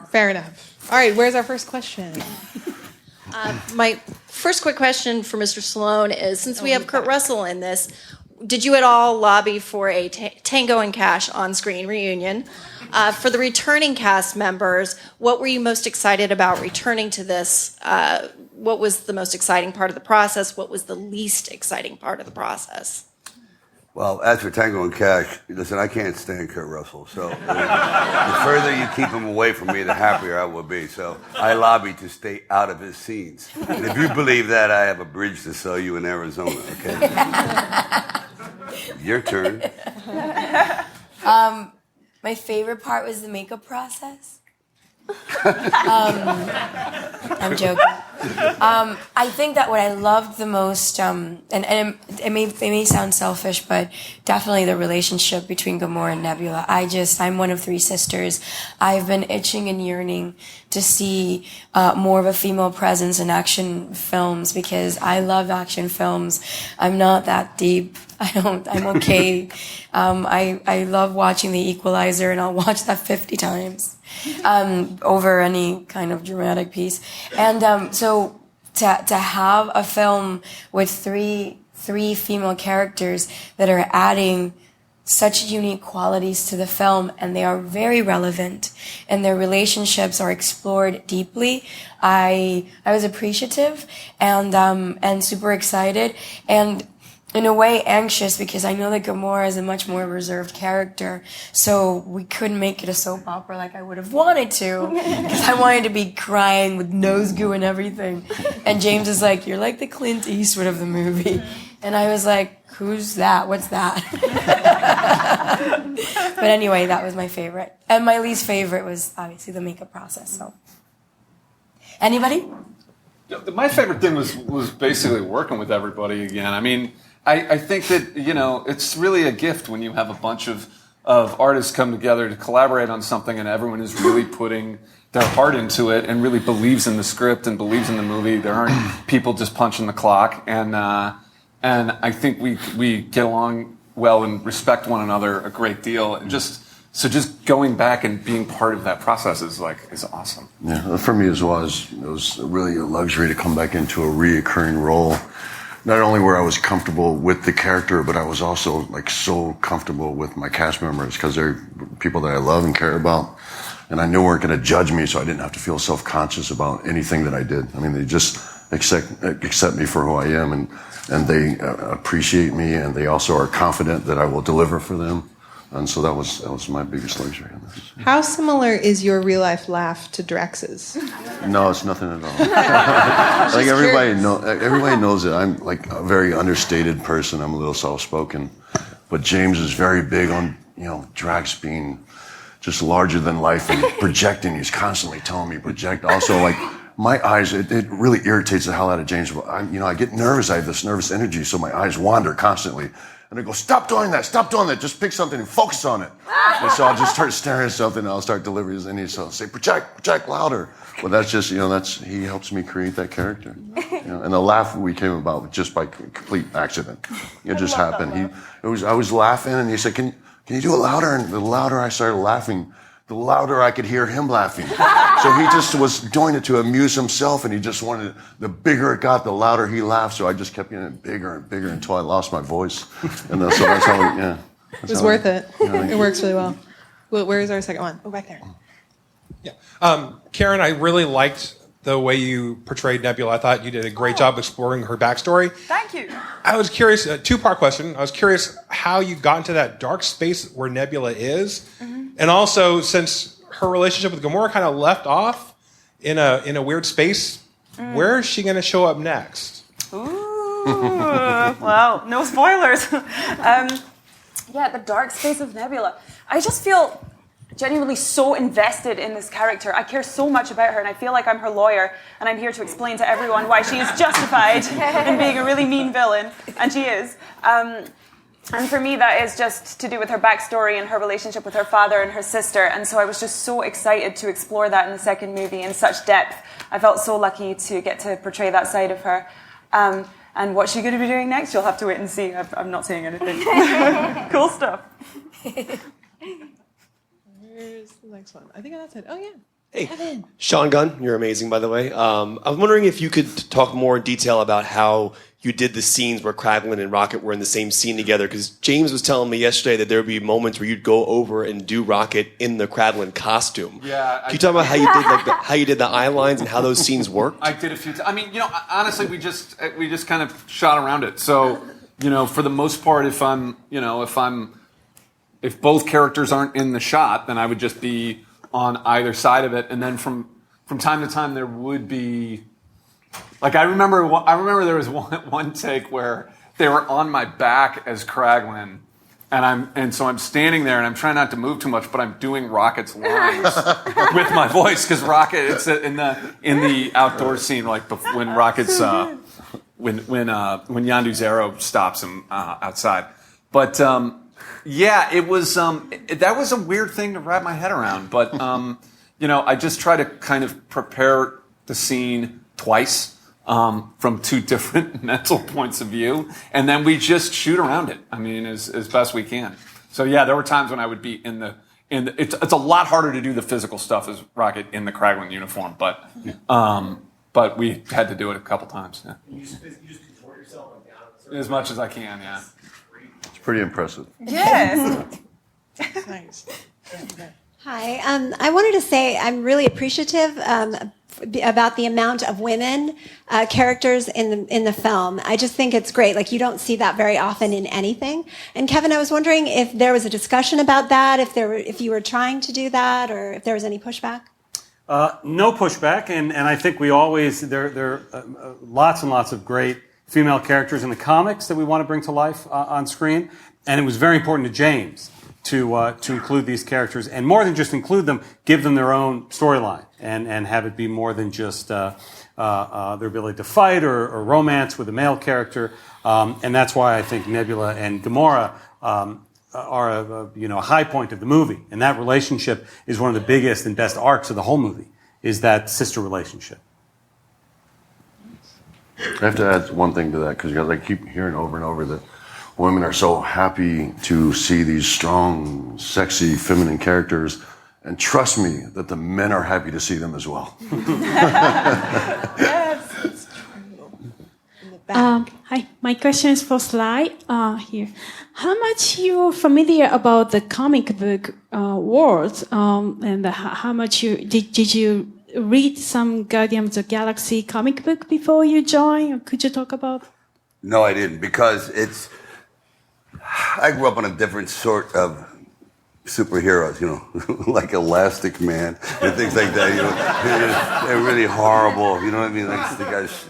Fair enough. All right, where's our first question? My first quick question for Mr. Stallone is, since we have Kurt Russell in this, did you at all lobby for a Tango and Cash on-screen reunion? For the returning cast members, what were you most excited about returning to this? What was the most exciting part of the process? What was the least exciting part of the process? Well, as for Tango and Cash, listen, I can't stand Kurt Russell. So the further you keep him away from me, the happier I will be. So I lobbied to stay out of his scenes. And if you believe that, I have a bridge to sell you in Arizona, okay? Your turn. My favorite part was the makeup process. I'm joking. I think that what I loved the most, and it may sound selfish, but definitely the relationship between Gamora and Nebula. I'm one of 3 sisters. I've been itching and yearning to see more of a female presence in action films because I love action films. I'm not that deep. I'm okay. I love watching The Equalizer, and I'll watch that 50 times. Over any kind of dramatic piece. And so to have a film with three female characters that are adding such unique qualities to the film, and they are very relevant, and their relationships are explored deeply. I was appreciative and super excited, and in a way anxious, because I know that Gamora is a much more reserved character, so we couldn't make it a soap opera like I would have wanted to, because I wanted to be crying with nose goo and everything. And James is like, you're like the Clint Eastwood of the movie. And I was like, who's that? What's that? But anyway, that was my favorite. And my least favorite was obviously the makeup process. So, anybody? My favorite thing was basically working with everybody again. I mean, I think that, it's really a gift when you have a bunch of of artists come together to collaborate on something, and everyone is really putting their heart into it and really believes in the script and believes in the movie. There aren't people just punching the clock, and I think we get along well and respect one another a great deal. And just going back and being part of that process is awesome. Yeah, for me as well, it was really a luxury to come back into a reoccurring role. Not only where I was comfortable with the character, but I was also so comfortable with my cast members because they're people that I love and care about. And I knew they weren't going to judge me, so I didn't have to feel self-conscious about anything that I did. I mean, they just accept me for who I am, and they appreciate me, and they also are confident that I will deliver for them. And so that was my biggest luxury in this. How similar is your real life laugh to Drax's? No, it's nothing at all. Everybody knows that I'm a very understated person. I'm a little soft-spoken, but James is very big on Drax being just larger than life and projecting. He's constantly telling me project. Also, my eyes, it really irritates the hell out of James. I get nervous. I have this nervous energy, so my eyes wander constantly. And I go, stop doing that, just pick something and focus on it. And so I'll just start staring at something and I'll start delivering, and he'll say, project louder. Well, that's just, he helps me create that character. And the laugh we came about just by complete accident. It just happened. I was laughing and he said, can you do it louder? And the louder I started laughing, the louder I could hear him laughing. So he just was doing it to amuse himself, and he just wanted, the bigger it got, the louder he laughed. So I just kept getting it bigger and bigger until I lost my voice. And so that's how It was worth it. It works really well. Where is our second one? Oh, back there. Karen, I really liked the way you portrayed Nebula. I thought you did a great job exploring her backstory. Thank you. I was curious, a two-part question. I was curious how you got into that dark space where Nebula is. Mm-hmm. And also, since her relationship with Gamora kind of left off in a weird space, where is she going to show up next? Ooh, well, no spoilers. The dark space of Nebula. I just feel genuinely so invested in this character. I care so much about her, and I feel like I'm her lawyer, and I'm here to explain to everyone why she is justified in being a really mean villain, and she is. And for me, that is just to do with her backstory and her relationship with her father and her sister. And so I was just so excited to explore that in the second movie in such depth. I felt so lucky to get to portray that side of her. And what's she going to be doing next? You'll have to wait and see. I'm not saying anything. Cool stuff. Where's the next one? I think that's it. Oh, yeah. Hey, Kevin. Sean Gunn, you're amazing, by the way. I was wondering if you could talk more in detail about how you did the scenes where Kraglin and Rocket were in the same scene together, because James was telling me yesterday that there would be moments where you'd go over and do Rocket in the Kraglin costume. Yeah. Can you talk about how you did how you did the eye lines and how those scenes worked? I did a few. I mean, honestly, we just kind of shot around it. So, for the most part, if both characters aren't in the shot, then I would just be on either side of it, and then from time to time there would be, I remember there was one take where they were on my back as Kraglin, and so I'm standing there and I'm trying not to move too much, but I'm doing Rocket's lines with my voice, because Rocket, it's in the outdoor scene, when Rocket's when Yondu's arrow stops him outside, but. It was that was a weird thing to wrap my head around, but I just try to kind of prepare the scene twice from two different mental points of view, and then we just shoot around it. I mean, as best we can. So there were times when I would be in the. It's a lot harder to do the physical stuff as Rocket in the Kraglin uniform, but we had to do it a couple times. Yeah. You just contort yourself as much as I can. Yeah. Pretty impressive. Yes. Nice. Hi. I wanted to say I'm really appreciative about the amount of women characters in the film. I just think it's great. You don't see that very often in anything. And Kevin, I was wondering if there was a discussion about that, if you were trying to do that, or if there was any pushback. No pushback, and I think we always there are lots and lots of great female characters in the comics that we want to bring to life on screen, and it was very important to James to include these characters, and more than just include them, give them their own storyline, and have it be more than just their ability to fight or romance with a male character, and that's why I think Nebula and Gamora are a high point of the movie, and that relationship is one of the biggest and best arcs of the whole movie. Is that sister relationship? I have to add one thing to that because I keep hearing over and over that women are so happy to see these strong, sexy, feminine characters, and trust me that the men are happy to see them as well. Hi, my question is for Sly here. How much you're familiar about the comic book world, and how much did you read some Guardians of the Galaxy comic book before you joined? Or could you talk about? No, I didn't, because I grew up on a different sort of superheroes, like Elastic Man and things like that. They're really horrible. You know what I mean? Like the guys.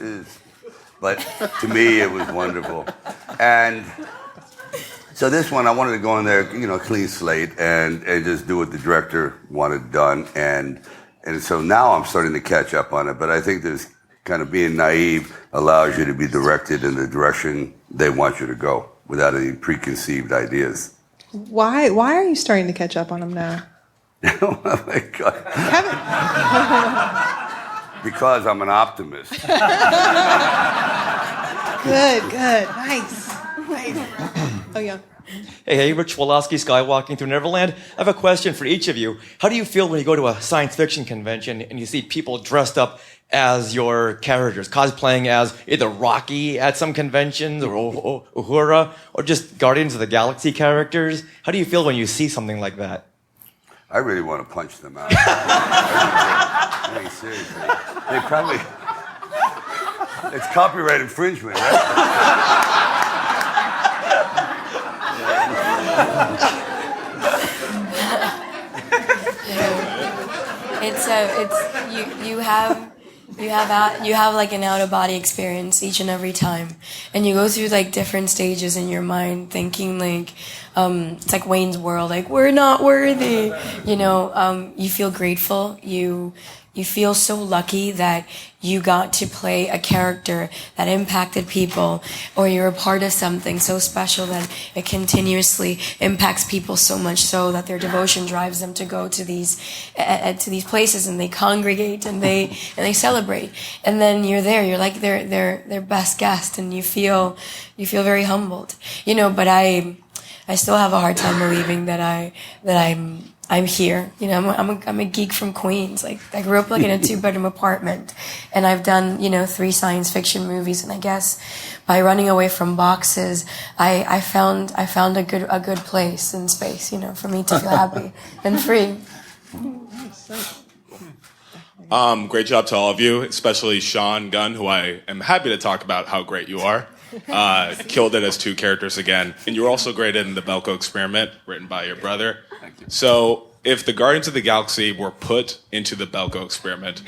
But to me, it was wonderful. And so this one, I wanted to go in there, clean slate and just do what the director wanted done. And so now I'm starting to catch up on it. But I think there's kind of being naive allows you to be directed in the direction they want you to go without any preconceived ideas. Why are you starting to catch up on them now? Oh my God. Because I'm an optimist. Good. Nice. Oh, yeah. Hey, Rich Wolowski, Skywalking through Neverland. I have a question for each of you. How do you feel when you go to a science fiction convention and you see people dressed up as your characters, cosplaying as either Rocky at some conventions or Uhura, or just Guardians of the Galaxy characters? How do you feel when you see something like that? I really want to punch them out. I mean, seriously. They probably... It's copyright infringement, right? You have like an out of body experience each and every time, and you go through like different stages in your mind, thinking like it's like Wayne's World, like we're not worthy. You feel grateful. You feel so lucky that you got to play a character that impacted people, or you're a part of something so special that it continuously impacts people so much so that their devotion drives them to go to these places, and they congregate and they celebrate. And then you're there, you're like their best guest, and you feel very humbled. But I still have a hard time believing that I'm here. I'm a geek from Queens. Like I grew up like in a 2-bedroom apartment, and I've done 3 science fiction movies. And I guess by running away from boxes, I found a good place in space. For me to feel happy and free. Great job to all of you, especially Sean Gunn, who I am happy to talk about how great you are. Killed it as 2 characters again. And you were also great in The Belko Experiment, written by your brother. Thank you. So, if the Guardians of the Galaxy were put into The Belko Experiment,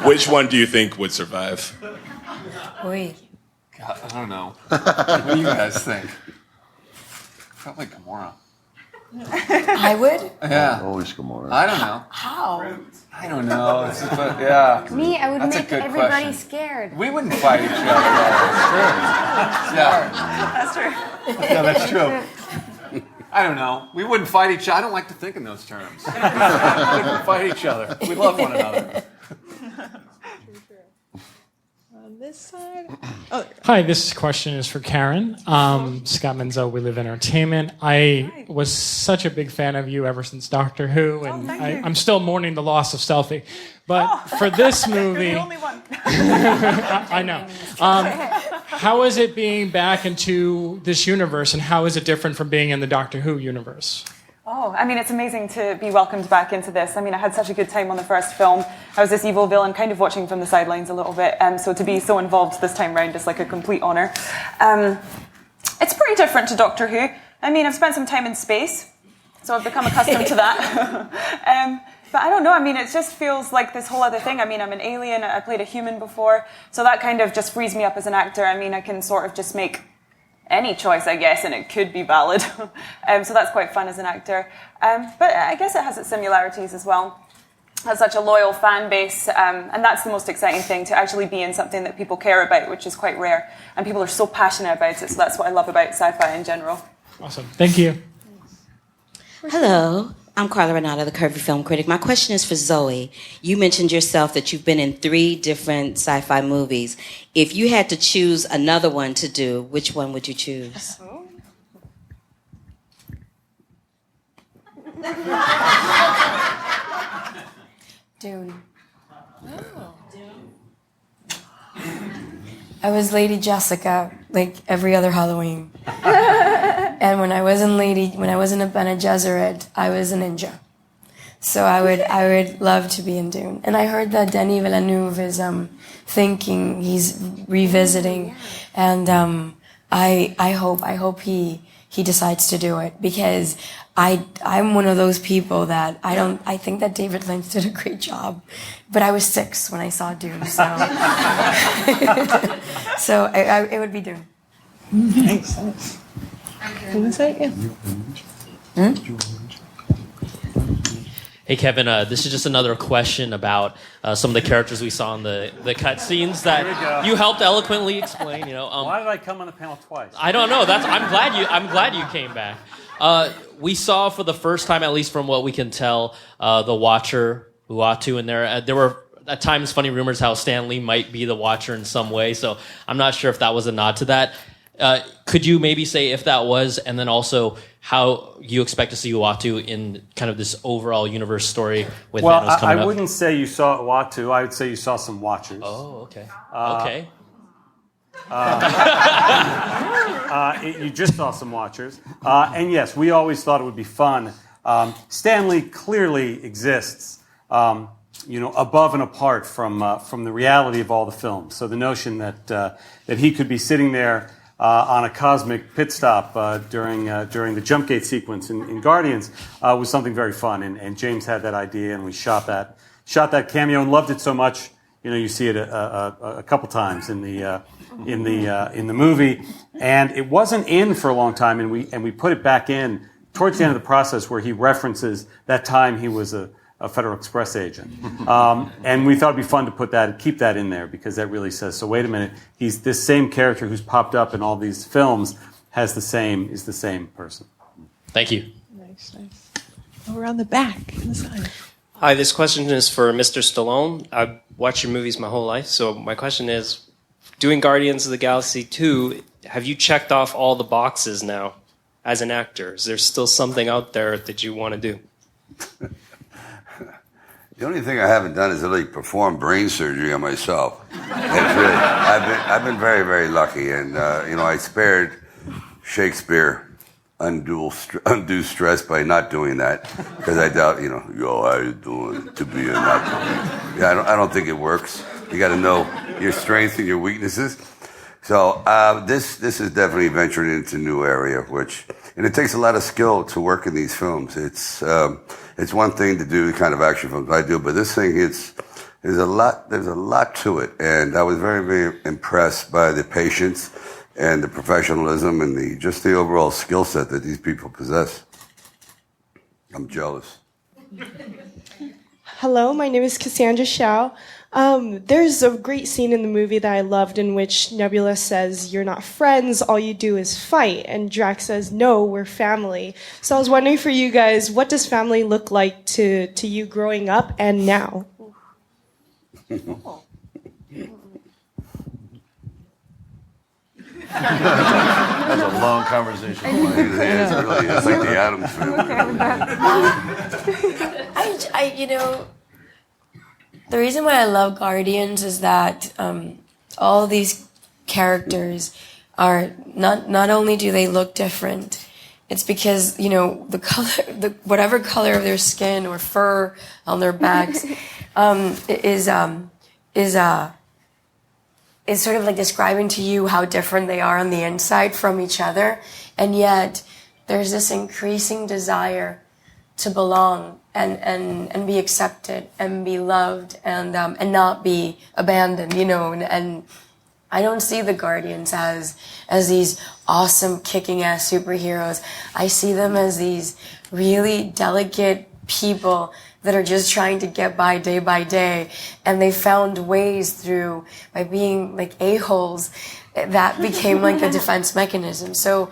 which one do you think would survive? Wait. God, I don't know. What do you guys think? I felt like Gamora. I would? Yeah. Always Gamora. I don't know. How? I don't know. Yeah. Me, I would That's a make good everybody question. scared. We wouldn't fight each other. That's true. Yeah, that's true. I don't know. We wouldn't fight each other. I don't like to think in those terms. We wouldn't fight each other. We love one another. On this side. Oh. Hi, this question is for Karen. Scott Menzel, We Live Entertainment. I was such a big fan of you ever since Doctor Who, and I'm still mourning the loss of Selfie. But for this movie, the only one. I know. How is it being back into this universe, and how is it different from being in the Doctor Who universe? Oh, I mean, it's amazing to be welcomed back into this. I mean, I had such a good time on the first film. I was this evil villain, kind of watching from the sidelines a little bit. So to be so involved this time round is like a complete honour. It's pretty different to Doctor Who. I mean, I've spent some time in space, so I've become accustomed to that. But I don't know, I mean, it just feels like this whole other thing. I mean, I'm an alien, I played a human before, so that kind of just frees me up as an actor. I mean, I can sort of just make any choice, I guess, and it could be valid. So that's quite fun as an actor. But I guess it has its similarities as well. It has such a loyal fan base, and that's the most exciting thing, to actually be in something that people care about, which is quite rare. And people are so passionate about it, so that's what I love about sci-fi in general. Awesome. Thank you. Hello, I'm Carla Renata, the Curvy Film Critic. My question is for Zoe. You mentioned yourself that you've been in 3 different sci-fi movies. If you had to choose another one to do, which one would you choose? Dune. I was Lady Jessica, like every other Halloween. And when I wasn't a Bene Gesserit, I was a ninja. So I would love to be in Dune. And I heard that Denis Villeneuve is thinking, he's revisiting, and I hope he decides to do it, because I'm one of those people that I think that David Lynch did a great job, but I was 6 when I saw Dune, so so it would be Dune. Thanks. Hey Kevin, this is just another question about some of the characters we saw in the cutscenes that you helped eloquently explain. Why did I come on the panel twice? I don't know. I'm glad you came back. We saw for the first time, at least from what we can tell, the Watcher Uatu in there. There were at times funny rumors how Stan Lee might be the Watcher in some way. So I'm not sure if that was a nod to that. Could you maybe say if that was, and then also how you expect to see Uatu in kind of this overall universe story with Thanos coming up? I wouldn't say you saw Uatu. I would say you saw some Watchers. Oh, okay. Okay. You just saw some Watchers. And yes, we always thought it would be fun. Stan Lee clearly exists, above and apart from the reality of all the films. So the notion that he could be sitting there on a cosmic pit stop during the jump gate sequence in Guardians was something very fun. And James had that idea, and we shot that cameo and loved it so much. You see it a couple times in the movie, and it wasn't in for a long time, and we put it back in towards the end of the process, where he references that time he was a Federal Express agent, and we thought it'd be fun to keep that in there, because that really says, so wait a minute, he's this same character who's popped up in all these films is the same person. Thank you. Nice. Over on the back, on the side. Hi, this question is for Mr. Stallone. I've watched your movies my whole life, so my question is, doing Guardians of the Galaxy 2, have you checked off all the boxes now as an actor? Is there still something out there that you want to do? The only thing I haven't done is really perform brain surgery on myself. I've been very, very lucky, and I spared Shakespeare undue stress by not doing that, because I doubt, yo, how you doing to be a not doing. Yeah, I don't think it works. You got to know your strengths and your weaknesses. So this is definitely venturing into a new area, and it takes a lot of skill to work in these films. It's one thing to do the kind of action films I do, but this thing, there's a lot to it, and I was very, very impressed by the patience and the professionalism and the overall skill set that these people possess. I'm jealous. Hello, my name is Cassandra Shao. There's a great scene in the movie that I loved in which Nebula says, "You're not friends, all you do is fight." And Drax says, "No, we're family." So I was wondering for you guys, what does family look like to you growing up and now? That's a long conversation. It's like the Addams Family. The reason why I love Guardians is that all these characters are not only do they look different, it's because the color, whatever color of their skin or fur on their backs is sort of like describing to you how different they are on the inside from each other, and yet there's this increasing desire to belong and be accepted and be loved and not be abandoned, and I don't see the Guardians as these awesome kicking ass superheroes. I see them as these really delicate people that are just trying to get by day, and they found ways by being like a-holes that became like the defense mechanism. So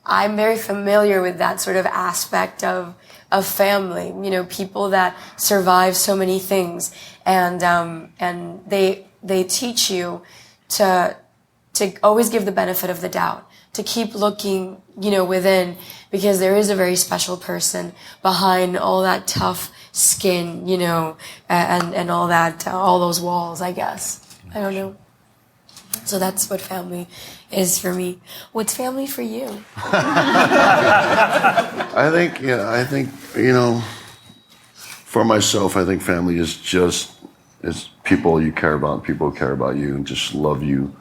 I'm very familiar with that sort of aspect of of family. You know, people that survive so many things, and they teach you to always give the benefit of the doubt, to keep looking, you know, within, because there is a very special person behind all that tough skin, you know, and all that, all those walls, I guess. I don't know. So that's what family is for me. What's family for you? I think, you know, for myself, I think family is people you care about, people who care about you and just love you,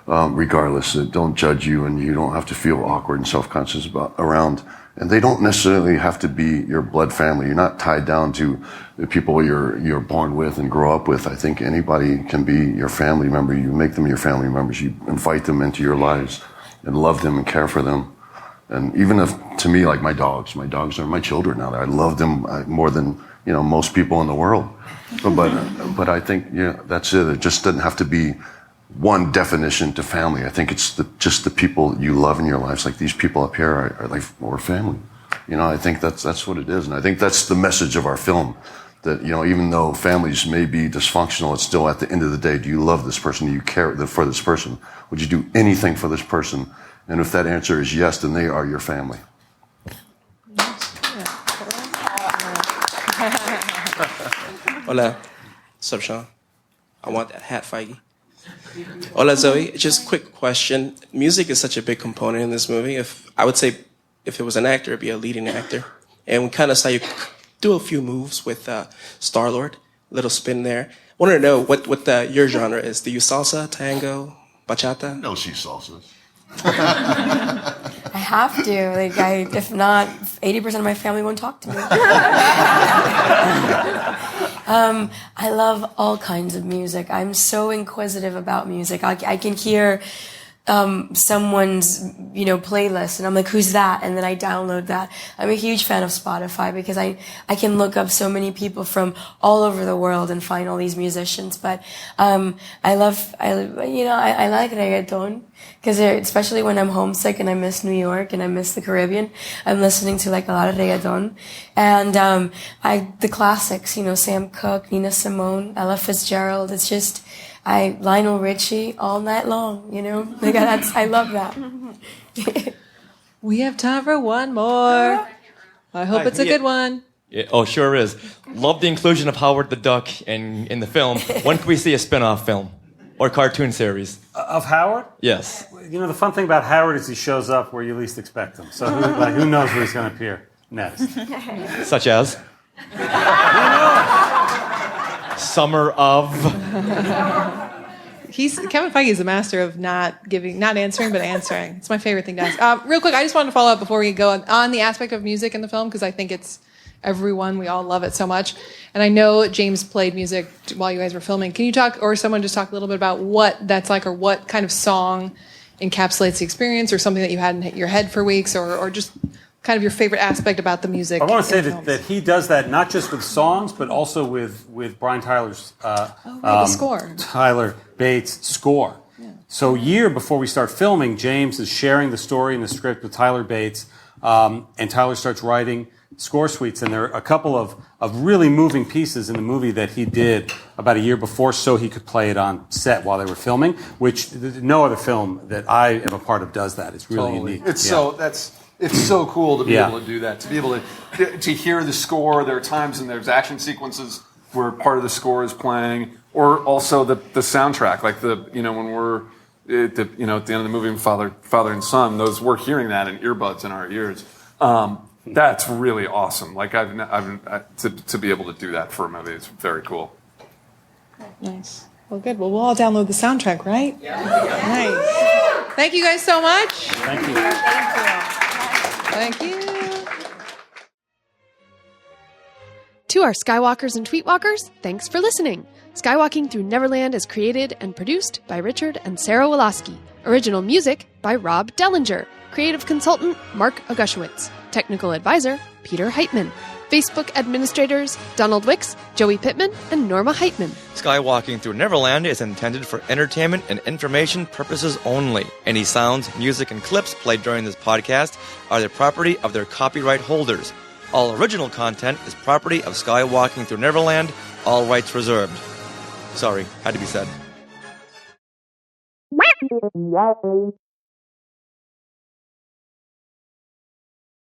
regardless. That don't judge you, and you don't have to feel awkward and self-conscious around. And they don't necessarily have to be your blood family. You're not tied down to the people you're born with and grow up with. I think anybody can be your family member. You make them your family members. You invite them into your lives and love them and care for them. And even if, to me, like my dogs are my children now. I love them more than, you know, most people in the world. But I think, yeah, that's it. It just doesn't have to be one definition to family. I think it's just the people you love in your lives. Like these people up here are like more family. You know, I think that's what it is, and I think that's the message of our film. That, you know, even though families may be dysfunctional, it's still at the end of the day, do you love this person? Do you care for this person? Would you do anything for this person? And if that answer is yes, then they are your family. Hola, what's up, Sean? I want that hat, Feige. Hola, Zoe. Just a quick question. Music is such a big component in this movie. I would say if it was an actor, it'd be a leading actor. And we kind of saw you do a few moves with Star-Lord, little spin there. I wanted to know what your genre is. Do you salsa, tango, bachata? No, she's salsa. I have to. Like, if not, 80% of my family won't talk to me. I love all kinds of music. I'm so inquisitive about music. I can hear someone's, you know, playlist, and I'm like, who's that? And then I download that. I'm a huge fan of Spotify because I can look up so many people from all over the world and find all these musicians. But I like reggaeton because especially when I'm homesick and I miss New York and I miss the Caribbean, I'm listening to like a lot of reggaeton. And the classics, you know, Sam Cooke, Nina Simone, Ella Fitzgerald. It's just Lionel Richie all night long, you know? Like I love that. We have time for one more. I hope it's a good one. Yeah, oh, sure is. Love the inclusion of Howard the Duck in the film. When can we see a spin-off film or cartoon series? Of Howard? Yes. You know, the fun thing about Howard is he shows up where you least expect him. So who knows where he's going to appear next? Such as? Summer of. Kevin Feige is a master of not answering, but answering. It's my favorite thing to ask. Real quick, I just wanted to follow up before we go on the aspect of music in the film, because I think it's everyone. We all love it so much. And I know James played music while you guys were filming. Can you talk, or someone just talk a little bit about what that's like, or what kind of song encapsulates the experience, or something that you had in your head for weeks, or just kind of your favorite aspect about the music? I want to say that he does that not just with songs, but also with Brian Tyler's the score. Tyler Bates' score. Yeah. So a year before we start filming, James is sharing the story and the script with Tyler Bates, and Tyler starts writing score suites. And there are a couple of really moving pieces in the movie that he did about a year before so he could play it on set while they were filming, which no other film that I am a part of does that. It's really unique. It's so cool to be able to do that, to be able to hear the score. There are times and there's action sequences where part of the score is playing, or also the soundtrack, like when we're at the end of the movie, Father and Son. We're hearing that in earbuds in our ears. That's really awesome. Like to be able to do that for a movie is very cool. Nice. Well, good. Well, we'll all download the soundtrack, right? Yeah. Nice. Thank you guys so much. Thank you. Thank you. To our Skywalkers and Tweetwalkers, thanks for listening. Skywalking Through Neverland is created and produced by Richard and Sarah Woloski. Original music by Rob Dellinger. Creative consultant Mark Augushowitz. Technical advisor Peter Heitman. Facebook administrators Donald Wicks, Joey Pittman, and Norma Heitman. Skywalking Through Neverland is intended for entertainment and information purposes only. Any sounds, music, and clips played during this podcast are the property of their copyright holders. All original content is property of Skywalking Through Neverland, all rights reserved. Sorry, had to be said.